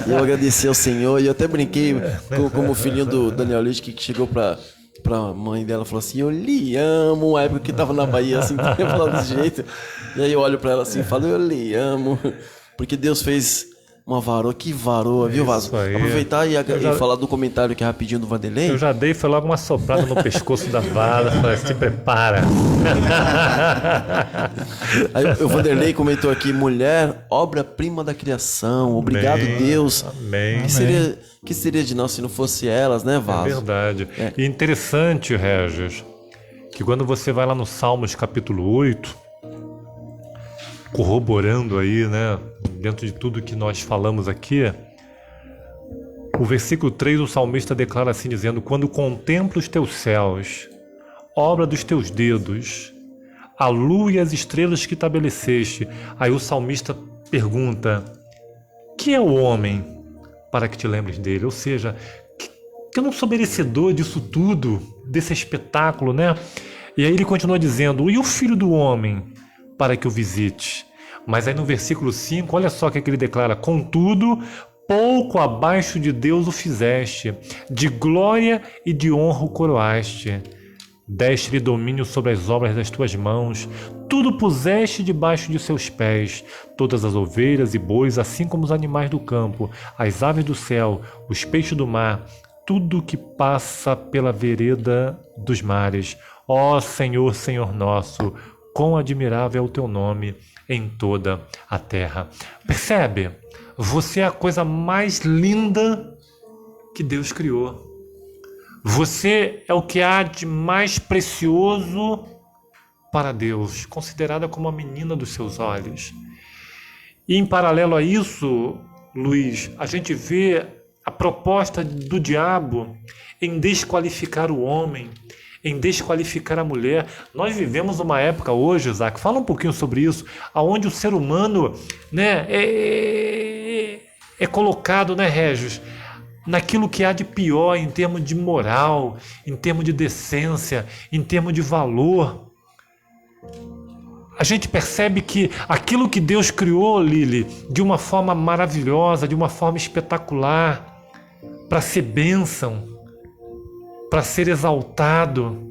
Speaker 1: E eu agradeci ao Senhor e eu até brinquei como o filhinho do Daniel Leite que chegou pra mãe dela e falou assim: eu lhe amo. Uma época que tava na Bahia assim, falando desse jeito. E aí eu olho pra ela assim e falo: eu lhe amo. Porque Deus fez uma varoa, que varoa, viu, Vaso? Aproveitar e falar do comentário aqui rapidinho do Vanderlei.
Speaker 3: Eu já dei, foi logo uma soprada no pescoço da Vara, falei, se prepara.
Speaker 1: Aí o Vanderlei comentou aqui: mulher, obra-prima da criação, obrigado,
Speaker 3: Amém,
Speaker 1: Deus.
Speaker 3: amém.
Speaker 1: Que seria de nós se não fosse elas, né, Vaso?
Speaker 3: É verdade. E interessante, Regis, que quando você vai lá no Salmos capítulo 8, corroborando aí, né, dentro de tudo que nós falamos aqui, o versículo 3, o salmista declara assim, dizendo: quando contemplo os teus céus, obra dos teus dedos, a lua e as estrelas que estabeleceste. Aí o salmista pergunta: que é o homem para que te lembres dele? Ou seja, que eu não sou merecedor disso tudo, desse espetáculo, né? E aí ele continua dizendo: e o filho do homem para que o visite? Mas aí no versículo 5, olha só o que ele declara: contudo, pouco abaixo de Deus o fizeste, de glória e de honra o coroaste. Deste-lhe domínio sobre as obras das tuas mãos, tudo puseste debaixo de seus pés, todas as ovelhas e bois, assim como os animais do campo, as aves do céu, os peixes do mar, tudo que passa pela vereda dos mares. Ó Senhor, Senhor nosso, quão admirável é o teu nome em toda a terra. Percebe? Você é a coisa mais linda que Deus criou. Você é o que há de mais precioso para Deus, considerada como a menina dos seus olhos. E em paralelo a isso, Luiz, a gente vê a proposta do diabo em desqualificar o homem, em desqualificar a mulher. Nós vivemos uma época hoje, Isaac, fala um pouquinho sobre isso, onde o ser humano, né, é colocado, né, Regis, naquilo que há de pior em termos de moral, em termos de decência, em termos de valor. a gente percebe que aquilo que Deus criou, Lili, de uma forma maravilhosa, de uma forma espetacular, para ser bênção, para ser exaltado,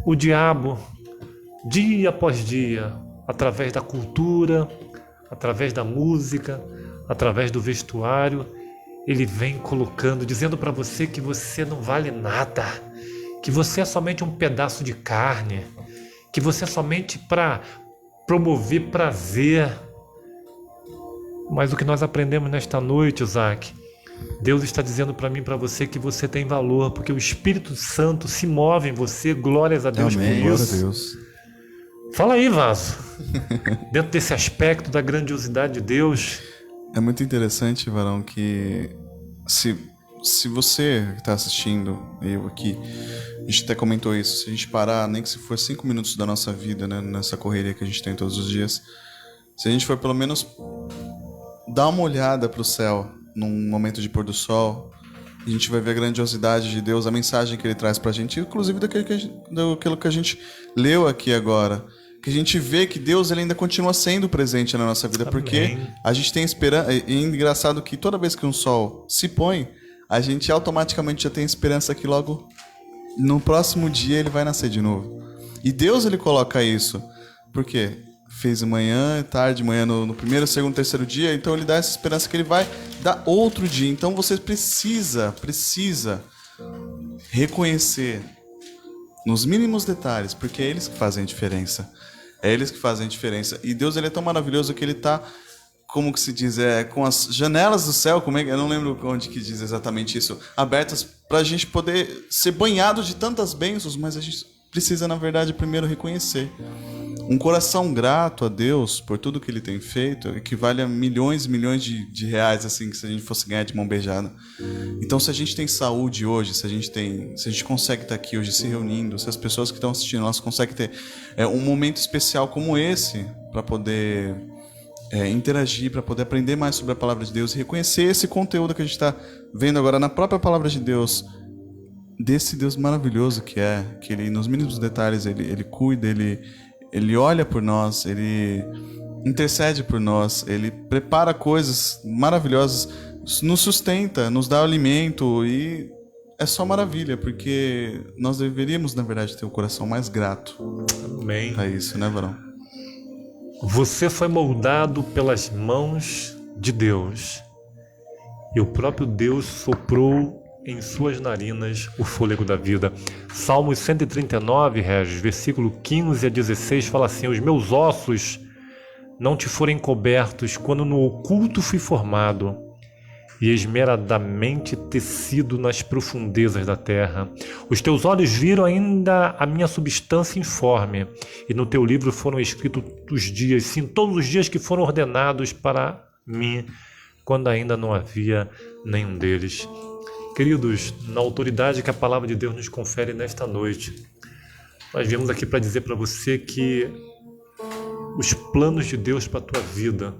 Speaker 3: o diabo, dia após dia, através da cultura, através da música, através do vestuário, ele vem colocando, dizendo para você que você não vale nada, que você é somente um pedaço de carne, que você é somente para promover prazer. Mas o que nós aprendemos nesta noite, Isaac, Deus está dizendo para mim e para você que você tem valor, porque o Espírito Santo se move em você. Glórias a Deus.
Speaker 5: Amém.
Speaker 3: Por isso.
Speaker 5: Glória a Deus.
Speaker 3: Fala aí, Vaso. Dentro desse aspecto da grandiosidade de Deus.
Speaker 5: É muito interessante, Varão, que se você que está assistindo, eu aqui, a gente até comentou isso, se a gente parar, nem que se for 5 minutos da nossa vida, né, nessa correria que a gente tem todos os dias, se a gente for pelo menos dar uma olhada para o céu num momento de pôr do sol, a gente vai ver a grandiosidade de Deus, a mensagem que Ele traz para a gente, inclusive daquilo que a gente leu aqui agora, que a gente vê que Deus ele ainda continua sendo presente na nossa vida. Amém. Porque a gente tem esperança. E é engraçado que toda vez que um sol se põe, a gente automaticamente já tem esperança que logo no próximo dia ele vai nascer de novo. E Deus ele coloca isso. Por quê? Fez manhã, tarde, manhã no primeiro, segundo, terceiro dia, então ele dá essa esperança que ele vai dar outro dia. Então você precisa reconhecer nos mínimos detalhes, porque é eles que fazem a diferença. É eles que fazem a diferença. E Deus ele é tão maravilhoso que ele está, como que se diz, com as janelas do céu, eu não lembro onde que diz exatamente isso, abertas para a gente poder ser banhado de tantas bênçãos, mas a gente precisa, na verdade, primeiro reconhecer. Um coração grato a Deus por tudo que Ele tem feito equivale a milhões e milhões de reais, assim, que se a gente fosse ganhar de mão beijada. Então, se a gente tem saúde hoje, se a gente consegue estar aqui hoje se reunindo, se as pessoas que estão assistindo, elas conseguem ter um momento especial como esse para poder interagir, para poder aprender mais sobre a Palavra de Deus e reconhecer esse conteúdo que a gente está vendo agora na própria Palavra de Deus, desse Deus maravilhoso que Ele, nos mínimos detalhes, Ele cuida, Ele olha por nós, Ele intercede por nós, Ele prepara coisas maravilhosas, nos sustenta, nos dá alimento e é só maravilha, porque nós deveríamos, na verdade, ter o coração mais grato.
Speaker 3: Amém.
Speaker 5: É isso, né, Varão?
Speaker 3: Você foi moldado pelas mãos de Deus e o próprio Deus soprou em suas narinas o fôlego da vida. Salmos 139, Regis, versículo 15 a 16, fala assim: os meus ossos não te forem cobertos quando no oculto fui formado e esmeradamente tecido nas profundezas da terra. Os teus olhos viram ainda a minha substância informe, e no teu livro foram escritos os dias, sim, todos os dias que foram ordenados para mim, quando ainda não havia nenhum deles. Queridos, na autoridade que a Palavra de Deus nos confere nesta noite, nós viemos aqui para dizer para você que os planos de Deus para a tua vida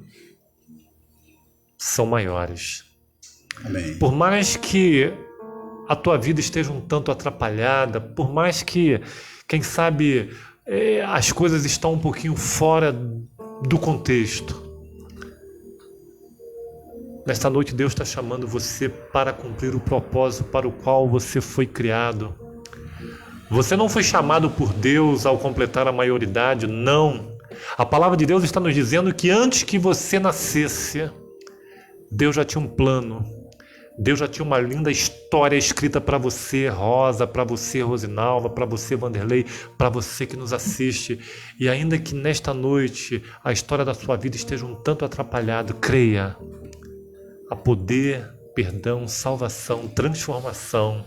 Speaker 3: são maiores.
Speaker 2: Amém.
Speaker 3: Por mais que a tua vida esteja um tanto atrapalhada, por mais que, quem sabe, as coisas estão um pouquinho fora do contexto, nesta noite Deus está chamando você para cumprir o propósito para o qual você foi criado. Você não foi chamado por Deus ao completar a maioridade, não. A palavra de Deus está nos dizendo que antes que você nascesse, Deus já tinha um plano. Deus já tinha uma linda história escrita para você, Rosa, para você, Rosinalva, para você, Vanderlei, para você que nos assiste. E ainda que nesta noite a história da sua vida esteja um tanto atrapalhada, creia. Há poder, perdão, salvação, transformação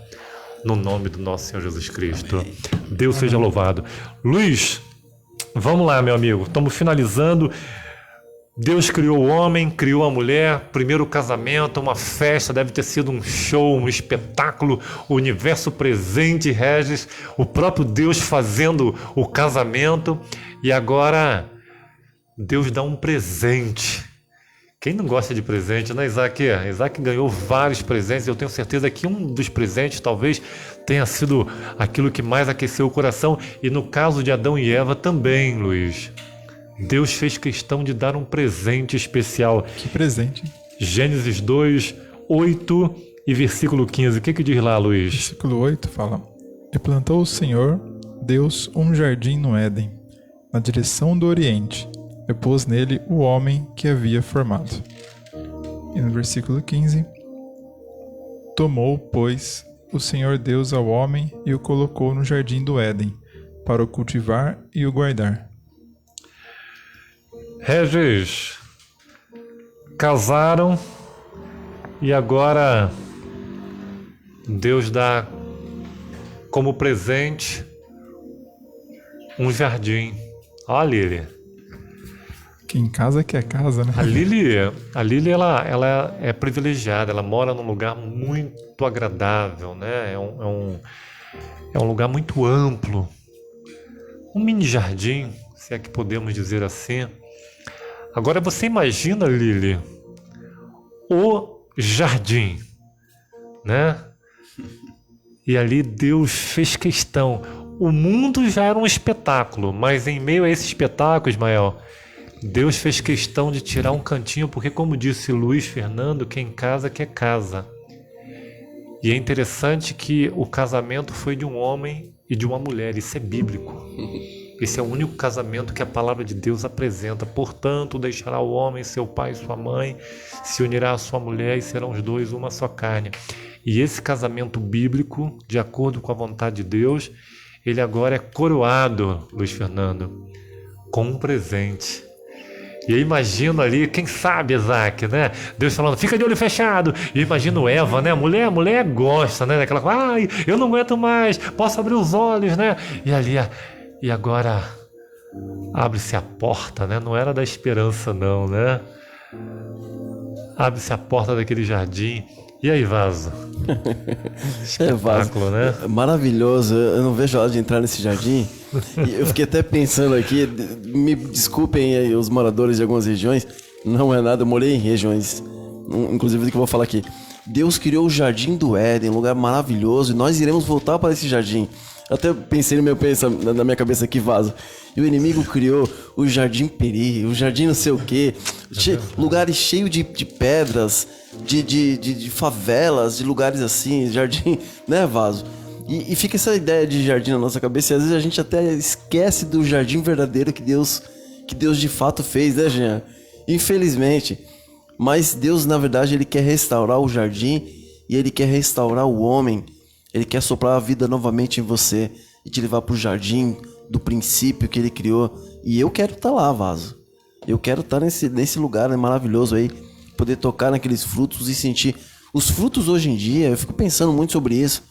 Speaker 3: no nome do nosso Senhor Jesus Cristo. Amém. Deus seja louvado. Luiz, vamos lá, meu amigo. Estamos finalizando. Deus criou o homem, criou a mulher, primeiro casamento, uma festa, deve ter sido um show, um espetáculo, o universo presente, Regis, o próprio Deus fazendo o casamento. E agora Deus dá um presente Quem não gosta de presente, né, Isaac? Isaac ganhou vários presentes. Eu tenho certeza que um dos presentes talvez tenha sido aquilo que mais aqueceu o coração. E no caso de Adão e Eva também, Luiz. Deus fez questão de dar um presente especial.
Speaker 4: Que presente.
Speaker 3: Gênesis 2, 8 e versículo 15. O que diz lá, Luiz?
Speaker 4: Versículo 8 fala: E plantou o Senhor, Deus, um jardim no Éden, na direção do Oriente, e pôs nele o homem que havia formado. E no versículo 15: Tomou, pois, o Senhor Deus ao homem e o colocou no jardim do Éden, para o cultivar e o guardar.
Speaker 3: Regis, casaram e agora Deus dá como presente um jardim. Olha, Lili.
Speaker 4: Quem casa quer casa, né?
Speaker 3: A Lili ela é privilegiada, ela mora num lugar muito agradável, né? É um lugar muito amplo. Um mini jardim, se é que podemos dizer assim. Agora você imagina, Lili, o jardim, né? E ali Deus fez questão. O mundo já era um espetáculo, mas em meio a esse espetáculo, Ismael, Deus fez questão de tirar um cantinho, porque como disse Luiz Fernando, quem casa quer casa. E é interessante que o casamento foi de um homem e de uma mulher, isso é bíblico. Esse é o único casamento que a palavra de Deus apresenta. Portanto, deixará o homem, seu pai e sua mãe, se unirá à sua mulher e serão os dois uma só carne. E esse casamento bíblico, de acordo com a vontade de Deus, ele agora é coroado, Luiz Fernando, com um presente. E eu imagino ali, quem sabe, Isaac, né? Deus falando, fica de olho fechado. E eu imagino Eva, né? Mulher gosta, né? Daquela coisa, ai, eu não aguento mais, posso abrir os olhos, né? E ali, e agora abre-se a porta, né? Não era da esperança, não, né? Abre-se a porta daquele jardim. E aí, Vaso? Espetáculo, né?
Speaker 1: Maravilhoso. Eu não vejo a hora de entrar nesse jardim. E eu fiquei até pensando aqui, me desculpem aí os moradores de algumas regiões, não é nada, eu morei em regiões, inclusive do que eu vou falar aqui. Deus criou o Jardim do Éden, um lugar maravilhoso, e nós iremos voltar para esse jardim. Eu até pensei na minha cabeça aqui, Vaso. E o inimigo criou o Jardim Peri, o Jardim não sei o quê, lugares cheios de pedras, de favelas, de lugares assim, jardim, né, Vaso? E fica essa ideia de jardim na nossa cabeça, e às vezes a gente até esquece do jardim verdadeiro que Deus de fato fez, né, Jean? Infelizmente. Mas Deus, na verdade, Ele quer restaurar o jardim e Ele quer restaurar o homem. Ele quer soprar a vida novamente em você e te levar para o jardim do princípio que Ele criou. E eu quero estar lá, Vaso. Eu quero estar nesse lugar, né, maravilhoso aí, poder tocar naqueles frutos e sentir. Os frutos hoje em dia, eu fico pensando muito sobre isso.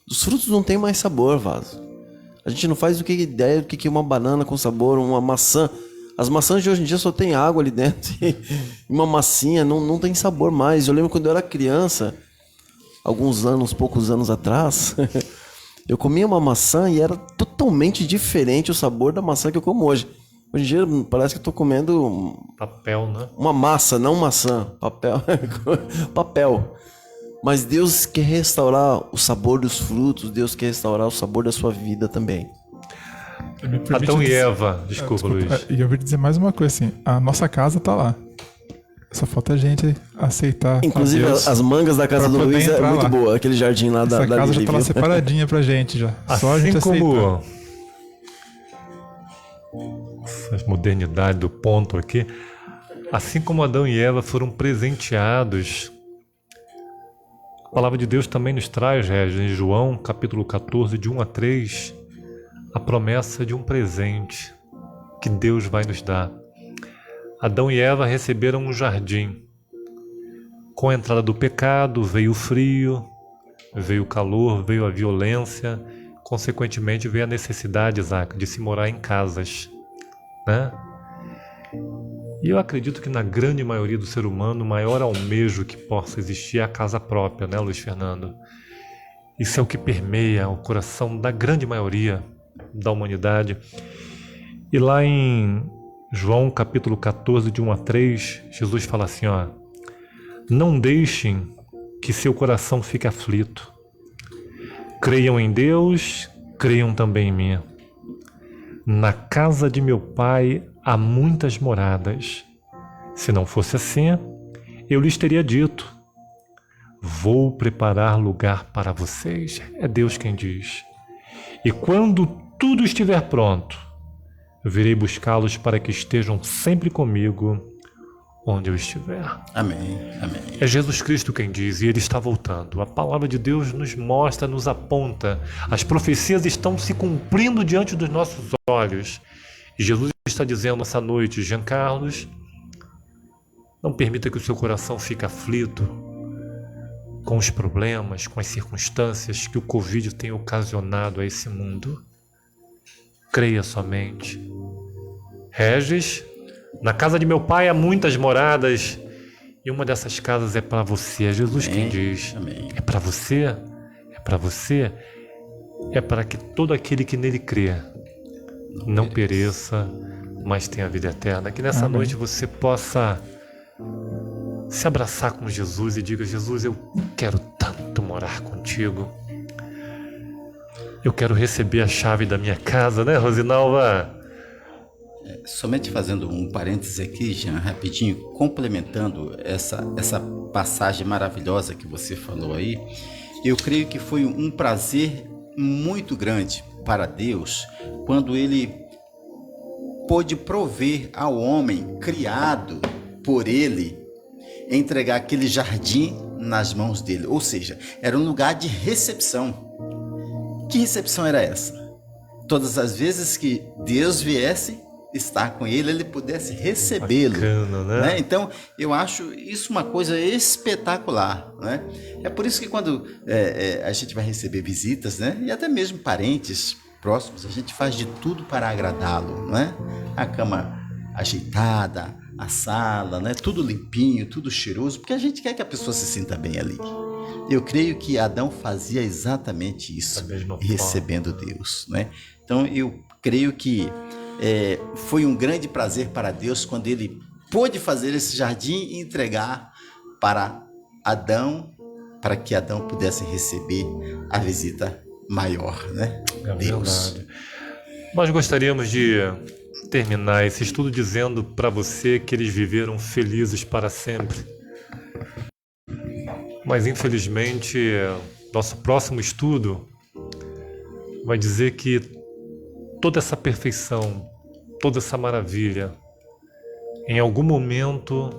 Speaker 1: Os frutos não tem mais sabor, Vaso. A gente não faz ideia do que é uma banana com sabor, uma maçã. As maçãs de hoje em dia só tem água ali dentro. E uma massinha não tem sabor mais. Eu lembro quando eu era criança, poucos anos atrás, eu comia uma maçã e era totalmente diferente o sabor da maçã que eu como hoje. Hoje em dia parece que eu tô comendo
Speaker 3: papel, né?
Speaker 1: Uma massa, não maçã. Papel. Papel. Mas Deus quer restaurar o sabor dos frutos, Deus quer restaurar o sabor da sua vida também.
Speaker 3: Adão e Eva, desculpa, Luiz.
Speaker 4: E eu vou dizer mais uma coisa assim, a nossa casa tá lá. Só falta a gente aceitar.
Speaker 1: Inclusive, as mangas da casa do Luiz é muito boa, aquele jardim lá da
Speaker 4: Essa casa
Speaker 1: Lili,
Speaker 4: já tá lá separadinha pra gente já. Só a
Speaker 3: Assim
Speaker 4: gente
Speaker 3: como essa modernidade do ponto aqui, assim como Adão e Eva foram presenteados, a palavra de Deus também nos traz, em João, capítulo 14, de 1 a 3, a promessa de um presente que Deus vai nos dar. Adão e Eva receberam um jardim. Com a entrada do pecado, veio o frio, veio o calor, veio a violência, consequentemente veio a necessidade, Isaac, de se morar em casas, né? E eu acredito que na grande maioria do ser humano, o maior almejo que possa existir é a casa própria, né, Luiz Fernando? Isso é o que permeia o coração da grande maioria da humanidade. E lá em João capítulo 14, de 1 a 3, Jesus fala assim, ó: não deixem que seu coração fique aflito. Creiam em Deus, creiam também em mim. Na casa de meu Pai há muitas moradas. Se não fosse assim, eu lhes teria dito: vou preparar lugar para vocês. É Deus quem diz. E quando tudo estiver pronto, virei buscá-los para que estejam sempre comigo onde eu estiver.
Speaker 2: Amém, amém.
Speaker 3: É Jesus Cristo quem diz, e Ele está voltando. A palavra de Deus nos mostra, nos aponta. As profecias estão se cumprindo diante dos nossos olhos. E Jesus está dizendo essa noite: Jean Carlos, não permita que o seu coração fique aflito com os problemas, com as circunstâncias que o Covid tem ocasionado a esse mundo. Creia somente. Regis, na casa de meu Pai há muitas moradas, e uma dessas casas é para você. É Jesus quem diz.
Speaker 2: Amém.
Speaker 3: É para você, é para você, é para que todo aquele que nele crê não pereça, mas tenha vida eterna. Que nessa noite você possa se abraçar com Jesus e diga: Jesus, eu quero tanto morar contigo. Eu quero receber a chave da minha casa, né, Rosinalva?
Speaker 2: Somente fazendo um parêntese aqui, Jean, rapidinho, complementando essa passagem maravilhosa que você falou aí, eu creio que foi um prazer muito grande para Deus quando Ele pôde prover ao homem criado por Ele, entregar aquele jardim nas mãos dele. Ou seja, era um lugar de recepção. Que recepção era essa? Todas as vezes que Deus viesse estar com ele, ele pudesse recebê-lo.
Speaker 3: Bacana, né?
Speaker 2: Então, eu acho isso uma coisa espetacular, né? É por isso que quando a gente vai receber visitas, né? E até mesmo parentes próximos, a gente faz de tudo para agradá-lo, né? A cama ajeitada, a sala, né? Tudo limpinho, tudo cheiroso, porque a gente quer que a pessoa se sinta bem ali. Eu creio que Adão fazia exatamente isso, recebendo Deus, né? Então, eu creio que foi um grande prazer para Deus quando Ele pôde fazer esse jardim e entregar para Adão, para que Adão pudesse receber a visita maior, né?
Speaker 3: É
Speaker 2: Deus.
Speaker 3: verdade. Nós gostaríamos de terminar esse estudo dizendo para você que eles viveram felizes para sempre. Mas, infelizmente, nosso próximo estudo vai dizer que toda essa perfeição, toda essa maravilha, em algum momento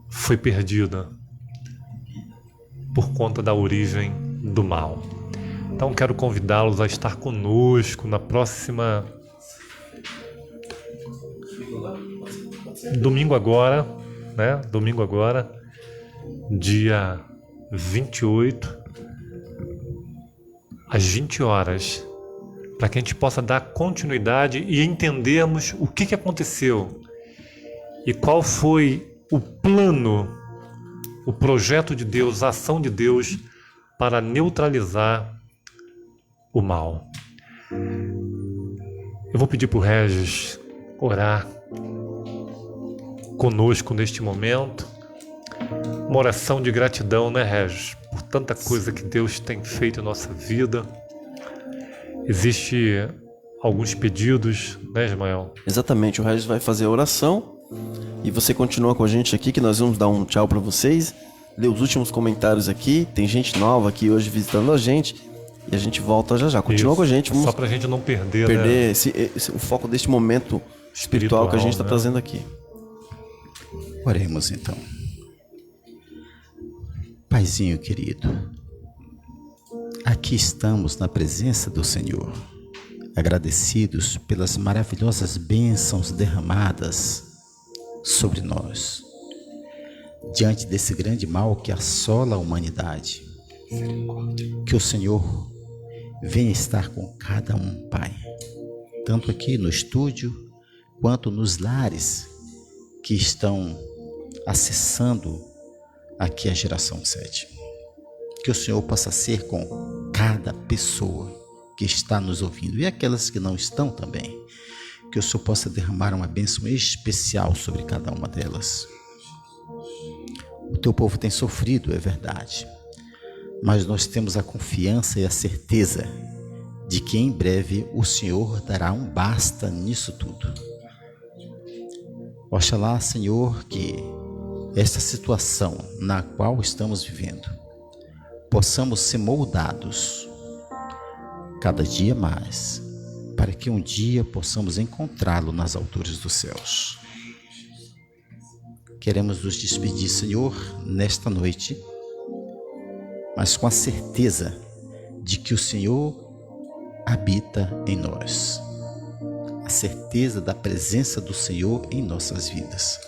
Speaker 3: foi perdida por conta da origem do mal. Então, quero convidá-los a estar conosco na próxima domingo agora, né? Domingo agora, dia 28, às 20 horas, para que a gente possa dar continuidade e entendermos o que aconteceu e qual foi o plano, o projeto de Deus, a ação de Deus para neutralizar o mal. Eu vou pedir para o Regis orar conosco neste momento, uma oração de gratidão, né, Regis, por tanta coisa que Deus tem feito em nossa vida. Existem alguns pedidos, né, Ismael?
Speaker 1: Exatamente, o Regis vai fazer a oração e você continua com a gente aqui, que nós vamos dar um tchau para vocês, ler os últimos comentários aqui. Tem gente nova aqui hoje visitando a gente e a gente volta já já. Continua com a gente. Vamos
Speaker 3: só pra gente não perder
Speaker 1: né? o foco deste momento espiritual que a gente está trazendo aqui.
Speaker 2: Oremos então. Paizinho querido, aqui estamos na presença do Senhor, agradecidos pelas maravilhosas bênçãos derramadas sobre nós, diante desse grande mal que assola a humanidade. Que o Senhor venha estar com cada um, Pai, tanto aqui no estúdio, quanto nos lares que estão acessando aqui a Geração 7. Que o Senhor possa ser com cada pessoa que está nos ouvindo e aquelas que não estão também. Que que o Senhor possa derramar uma bênção especial sobre cada uma delas. O teu povo tem sofrido, é verdade, mas nós temos a confiança e a certeza de que em breve o Senhor dará um basta nisso tudo. Oxalá, Senhor, que esta situação na qual estamos vivendo, possamos ser moldados cada dia mais, para que um dia possamos encontrá-lo nas alturas dos céus. Queremos nos despedir, Senhor, nesta noite, mas com a certeza de que o Senhor habita em nós. A certeza da presença do Senhor em nossas vidas.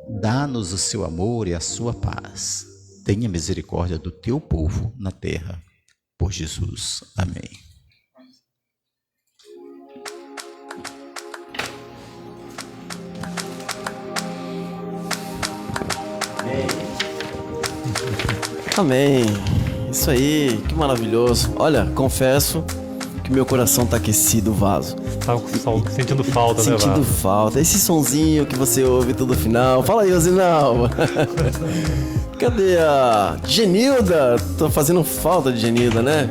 Speaker 2: Dá-nos o seu amor e a sua paz. Tenha misericórdia do teu povo na terra. Por Jesus. Amém.
Speaker 1: Amém. Isso aí, que maravilhoso. Olha, confesso que meu coração tá aquecido, Vaso.
Speaker 3: Tá sentindo falta, né,
Speaker 1: Sentindo
Speaker 3: Vaso?
Speaker 1: falta. Esse sonzinho que você ouve tudo no final. Fala aí, Rosinalva. Cadê a Genilda? Tô fazendo falta de Genilda, né?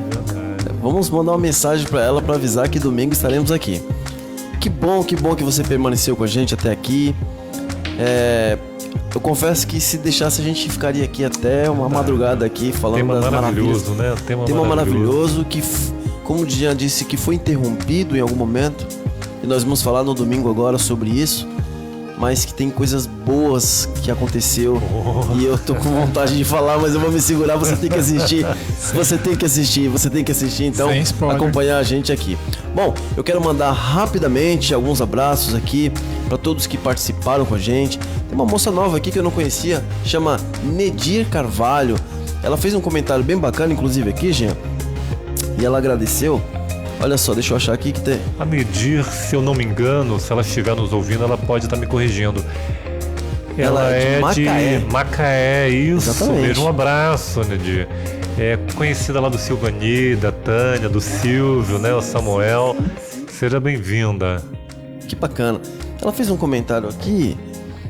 Speaker 1: Vamos mandar uma mensagem pra ela pra avisar que domingo estaremos aqui. Que bom que você permaneceu com a gente até aqui. Eu confesso que se deixasse a gente ficaria aqui até uma madrugada aqui falando
Speaker 3: Tema
Speaker 1: das
Speaker 3: maravilhoso,
Speaker 1: maravilhas.
Speaker 3: né?
Speaker 1: Tema maravilhoso que, como o Jean disse, que foi interrompido em algum momento. E nós vamos falar no domingo agora sobre isso. Mas que tem coisas boas que aconteceu. E eu tô com vontade de falar, mas eu vou me segurar. Você tem que assistir. Você tem que assistir. Então, acompanhar a gente aqui. Bom, eu quero mandar rapidamente alguns abraços aqui para todos que participaram com a gente. Tem uma moça nova aqui que eu não conhecia, chama Nedir Carvalho. Ela fez um comentário bem bacana, inclusive aqui, Jean. E ela agradeceu. Olha só, deixa eu achar aqui que tem.
Speaker 3: A Nedir, se eu não me engano, se ela estiver nos ouvindo, ela pode estar me corrigindo. Ela é de Macaé, isso.
Speaker 1: Exatamente.
Speaker 3: Mesmo. Um abraço, Nedir. É conhecida lá do Silvani, da Tânia, do Silvio, né? O Samuel. Seja bem-vinda.
Speaker 1: Que bacana. Ela fez um comentário aqui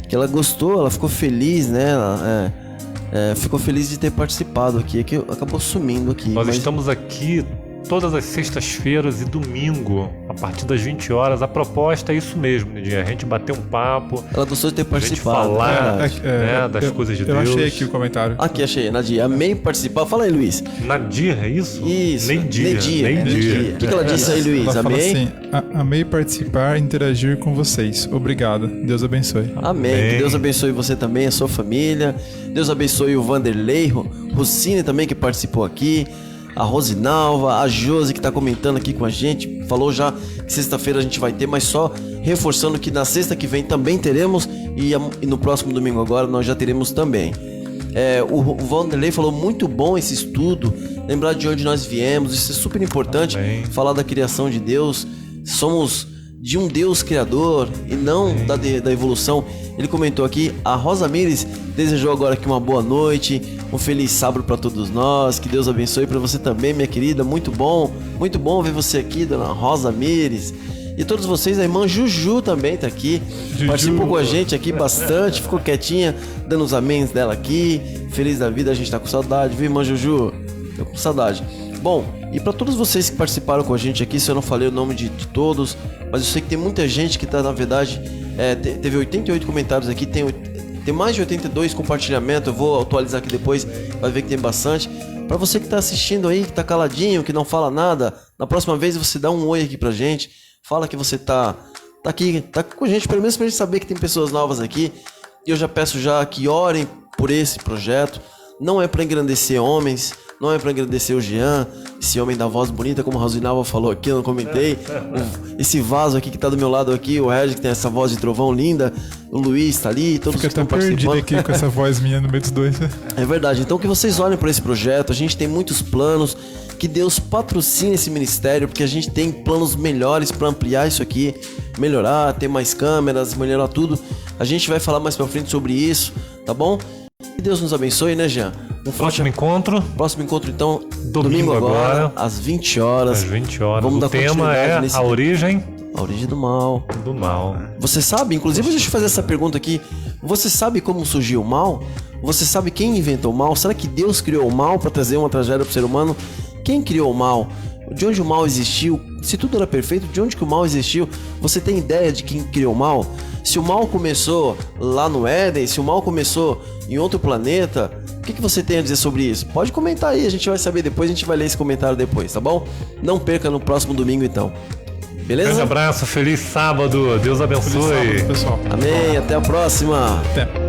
Speaker 1: que ela gostou, ela ficou feliz, né? Ela, ficou feliz de ter participado aqui, que acabou sumindo aqui.
Speaker 3: Nós estamos aqui todas as sextas-feiras e domingo, a partir das 20 horas. A proposta é isso mesmo, Nidinha. A gente bater um papo.
Speaker 1: Ela gostou de ter participado.
Speaker 3: A gente falar das coisas de Deus.
Speaker 4: Eu achei aqui o comentário.
Speaker 1: Aqui, achei. Nadir, amei participar. Fala aí, Luiz.
Speaker 3: Nadir, é isso?
Speaker 1: Isso.
Speaker 3: Nedir.
Speaker 1: O que ela disse aí, Luiz?
Speaker 4: Ela fala
Speaker 1: Amei?
Speaker 4: assim, amei participar e interagir com vocês. Obrigado. Deus abençoe.
Speaker 1: Amém. Que Deus abençoe você também, a sua família. Deus abençoe o Vanderlei, Rossini também, que participou aqui. A Rosinalva, a Josi, que tá comentando aqui com a gente. Falou já que sexta-feira a gente vai ter, mas só reforçando que na sexta que vem também teremos. E no próximo domingo agora nós já teremos também. O Vanderlei falou muito bom esse estudo. Lembrar de onde nós viemos. Isso é super importante.
Speaker 3: Amém.
Speaker 1: Falar da criação de Deus. Somos de um Deus criador e não da evolução. Ele comentou aqui, a Rosa Mires desejou agora aqui uma boa noite, um feliz sábado para todos nós, que Deus abençoe para você também, minha querida, muito bom ver você aqui, dona Rosa Mires. E todos vocês, a irmã Juju também tá aqui, participou com a gente aqui bastante, ficou quietinha, dando os améns dela aqui, feliz da vida, a gente tá com saudade, viu, irmã Juju? Eu com saudade. Bom, e para todos vocês que participaram com a gente aqui, se eu não falei o nome de todos, mas eu sei que tem muita gente que tá, na verdade, teve 88 comentários aqui, tem mais de 82 compartilhamentos, eu vou atualizar aqui depois, vai ver que tem bastante. Para você que tá assistindo aí, que tá caladinho, que não fala nada, na próxima vez você dá um oi aqui pra gente, fala que você tá aqui com a gente, pelo menos pra gente saber que tem pessoas novas aqui. E eu já peço já que orem por esse projeto, não é para engrandecer homens, não é para engrandecer o Jean, esse homem da voz bonita, como o Rosinalva falou aqui, eu não comentei. Esse vaso aqui que tá do meu lado aqui, o Regis que tem essa voz de trovão linda, o Luiz tá ali, todos que estão participando.
Speaker 4: Fica até perdido aqui com essa voz minha no meio dos dois.
Speaker 1: É verdade, então que vocês olhem para esse projeto, a gente tem muitos planos, que Deus patrocine esse ministério, porque a gente tem planos melhores para ampliar isso aqui, melhorar, ter mais câmeras, melhorar tudo. A gente vai falar mais pra frente sobre isso, tá bom? Que Deus nos abençoe, né, Jean?
Speaker 3: Próximo encontro,
Speaker 1: então, domingo agora, às 20 horas.
Speaker 3: Às 20 horas.
Speaker 1: Vamos
Speaker 3: o
Speaker 1: dar
Speaker 3: tema é
Speaker 1: nesse
Speaker 3: a origem
Speaker 1: A origem do mal.
Speaker 3: Do mal.
Speaker 1: Você sabe? Inclusive, deixa eu fazer essa pergunta aqui. Você sabe como surgiu o mal? Você sabe quem inventou o mal? Será que Deus criou o mal para trazer uma tragédia para o ser humano? Quem criou o mal? De onde o mal existiu? Se tudo era perfeito, de onde que o mal existiu? Você tem ideia de quem criou o mal? Se o mal começou lá no Éden, se o mal começou em outro planeta, o que você tem a dizer sobre isso? Pode comentar aí, a gente vai saber depois, a gente vai ler esse comentário depois, tá bom? Não perca no próximo domingo então. Beleza?
Speaker 3: Grande abraço, feliz sábado. Deus abençoe.
Speaker 4: Feliz sábado, pessoal.
Speaker 1: Amém, até a próxima.
Speaker 4: Até.